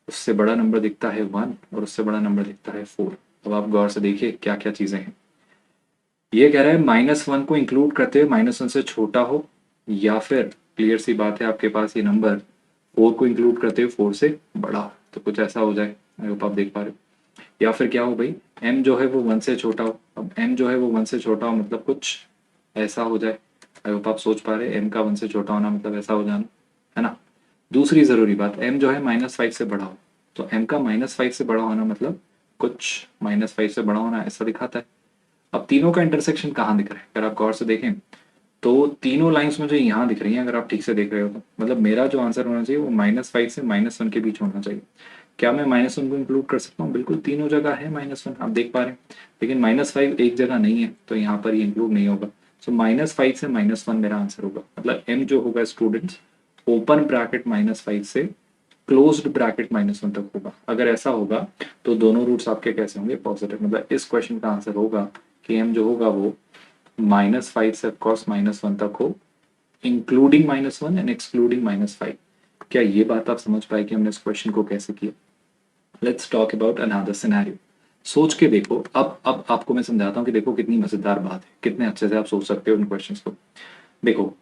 उससे बड़ा नंबर दिखता है 1 और उससे बड़ा नंबर दिखता है 4। अब आप गौर से देखिए क्या क्या चीजें हैं। ये कह रहा है -1 को इंक्लूड करते हुए -1 से छोटा हो, या फिर क्लियर सी बात है आपके पास ये नंबर 4 को इंक्लूड करते हुए 4 से बड़ा हो, तो कुछ ऐसा हो जाए। आई होप आप देख पा रहे हो। या फिर क्या हो भाई, m जो है वो 1 से छोटा हो। अब m जो है वो 1 से छोटा हो मतलब कुछ ऐसा हो जाए। आई होप आप सोच पा रहे हैं, m का 1 से छोटा होना मतलब ऐसा हो जाना, है ना। दूसरी जरूरी बात, m जो है -5 से बड़ा हो, तो m का -5 से बड़ा होना मतलब कुछ -5 से बड़ा होना ऐसा दिखाता है। अब तीनों का इंटरसेक्शन कहाँ दिख रहा है, अगर आप गौर से देखें तो तीनों लाइंस मुझे यहाँ दिख रही हैं, अगर आप ठीक से देख रहे हो तो मतलब मेरा जो आंसर होना चाहिए वो -5 से -1 के बीच होना चाहिए। क्या मैं -1 को इंक्लूड कर सकता हूँ, बिल्कुल तीनों जगह है -1, आप देख पा रहे हैं, लेकिन -5 एक जगह नहीं है तो यहाँ पर ये इंक्लूड नहीं होगा। सो -5 से -1 मेरा आंसर होगा, मतलब m जो होगा स्टूडेंट्स ओपन ब्रैकेट -5 से क्लोज्ड ब्रैकेट -1 तक होगा। अगर ऐसा होगा तो दोनों रूट्स आपके कैसे होंगे, पॉजिटिव। मतलब इस क्वेश्चन का आंसर होगा कि m जो होगा वो -5 से ऑफकोर्स -1 तक हो, इंक्लूडिंग -1 एंड एक्सक्लूडिंग -5। क्या ये बात आप समझ पाए कि हमने इस क्वेश्चन को कैसे किया। Let's talk about another scenario. सोच के देखो, अब आपको मैं समझाता हूँ कि देखो कितनी मजेदार बात है, कितने अच्छे से आप सोच सकते हो इन क्वेश्चंस को। देखो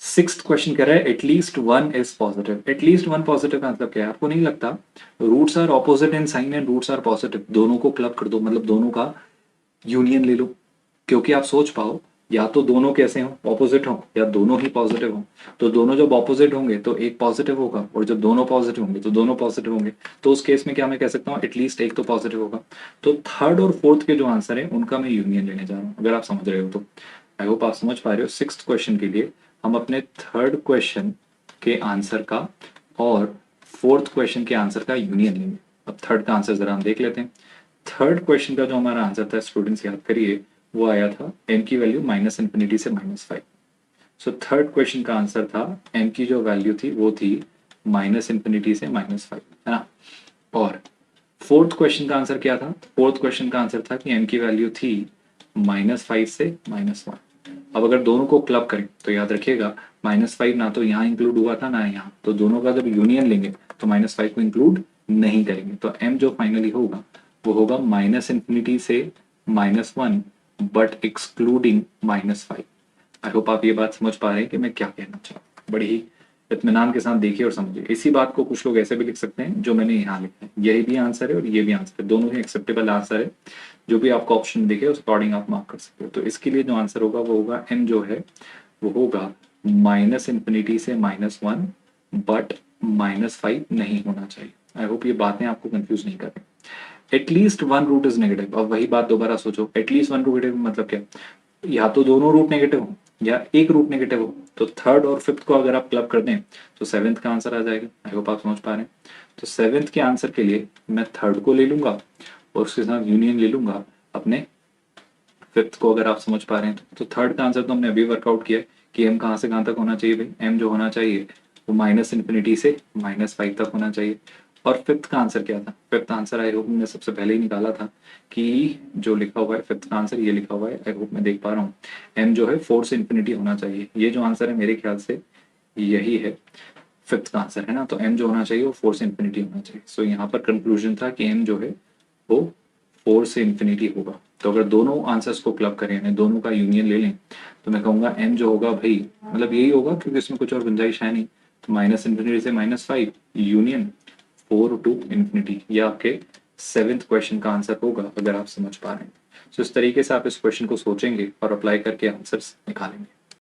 6th क्वेश्चन कह रहा है at least 1 is positive. At least 1 positive का मतलब क्या है, आपको नहीं लगता roots are opposite in sign and roots are positive, दोनों को क्लब कर दो, मतलब दोनों का यूनियन ले लो। क्योंकि आप सोच पाओ, या तो दोनों कैसे हो, ऑपोजिट हो, या दोनों ही पॉजिटिव हो। तो दोनों जब ऑपोजिट होंगे तो एक पॉजिटिव होगा, और जब दोनों पॉजिटिव होंगे तो दोनों पॉजिटिव होंगे। तो उस केस में क्या मैं कह सकता हूँ, एटलीस्ट एक तो पॉजिटिव होगा। तो थर्ड और फोर्थ के जो आंसर है उनका मैं यूनियन लेने जा रहा हूँ, अगर आप समझ रहे हो तो। आई होप आप समझ पा रहे हो। 6th क्वेश्चन के लिए हम अपने थर्ड क्वेश्चन के आंसर का और फोर्थ क्वेश्चन के आंसर का यूनियन लेंगे। अब थर्ड का आंसर जरा हम देख लेते हैं। थर्ड क्वेश्चन का जो हमारा आंसर था स्टूडेंट्स, याद करिए, वो आया था m की वैल्यू -इन्फिनिटी से -5। सो थर्ड क्वेश्चन का आंसर था m की जो वैल्यू थी वो थी -इन्फिनिटी से -5, है ना। और फोर्थ क्वेश्चन का आंसर क्या था, फोर्थ क्वेश्चन का आंसर था कि m की वैल्यू थी -5 से -1। अब अगर दोनों को क्लब करें तो याद रखिएगा -5 ना तो यहाँ इंक्लूड हुआ था ना यहाँ, तो दोनों का जब यूनियन लेंगे तो -5 को इंक्लूड नहीं करेंगे। तो m जो फाइनली होगा वो होगा -इन्फिनिटी से -1 बट एक्सक्लूडिंग -5। आई होप आप ये बात समझ पा रहे हैं कि मैं क्या कहना चाह रहा हूँ। बड़ी ही इत्मीनान के साथ देखिए और समझिए। इसी बात को कुछ लोग ऐसे भी लिख सकते हैं जो मैंने यहाँ लिखा है, यही भी आंसर है और ये भी आंसर है, दोनों ही एक्सेप्टेबल आंसर है। जो भी आपको ऑप्शन दिखे उस अकॉर्डिंग आप मार्क कर सकते हो। तो इसके लिए जो आंसर होगा वो होगा m जो है वो होगा -इन्फिनिटी से -1 बट -5 नहीं होना चाहिए। आई होप ये बातें आपको कंफ्यूज नहीं कर रही। At least 1 root is negative. अब वही बात दोबारा सोचो, एटलीस्ट 1 रूट नेगेटिव मतलब क्या, या तो दोनों रूट नेगेटिव हो या एक रूट नेगेटिव हो। तो थर्ड और फिफ्थ को अगर आप क्लब कर दें तो 7th का आंसर आ जाएगा। आई होप आप समझ पा रहे हैं। तो 7th के आंसर के लिए मैं थर्ड को ले लूंगा और उसके साथ यूनियन ले लूंगा अपने फिफ्थ को, अगर आप समझ पा रहे हैं तो थर्ड का आंसर तो हमने अभी वर्कआउट किया है कि m कहाँ से कहाँ तक होना चाहिए भाई, m जो होना चाहिए वो -इन्फिनिटी से -5 तक होना चाहिए। और फिफ्थ का आंसर क्या था, फिफ्थ आंसर आई होप मैंने सबसे पहले ही निकाला था कि जो लिखा हुआ है फिफ्थ का आंसर ये लिखा हुआ है, आई होप मैं देख पा रहा हूँ, m जो है 4 से इन्फिनिटी होना चाहिए। ये जो आंसर है मेरे ख्याल से यही है फिफ्थ का आंसर, है ना। तो m जो होना चाहिए वो 4 से इन्फिनिटी होना चाहिए। सो यहाँ पर कंक्लूजन था कि m जो है वो 4 से इन्फिनिटी होगा। तो अगर दोनों आंसर्स को क्लब करें यानी दोनों का यूनियन ले लें तो मैं कहूँगा m जो होगा भाई मतलब यही होगा क्योंकि इसमें कुछ और गुंजाइश है नहीं, तो -∞ से -5 यूनियन 4 टू इन्फिनिटी, ये आपके 7th क्वेश्चन का आंसर होगा अगर आप समझ पा रहे हैं। तो इस तरीके से आप इस क्वेश्चन को सोचेंगे और अप्लाई करके आंसर्स निकालेंगे।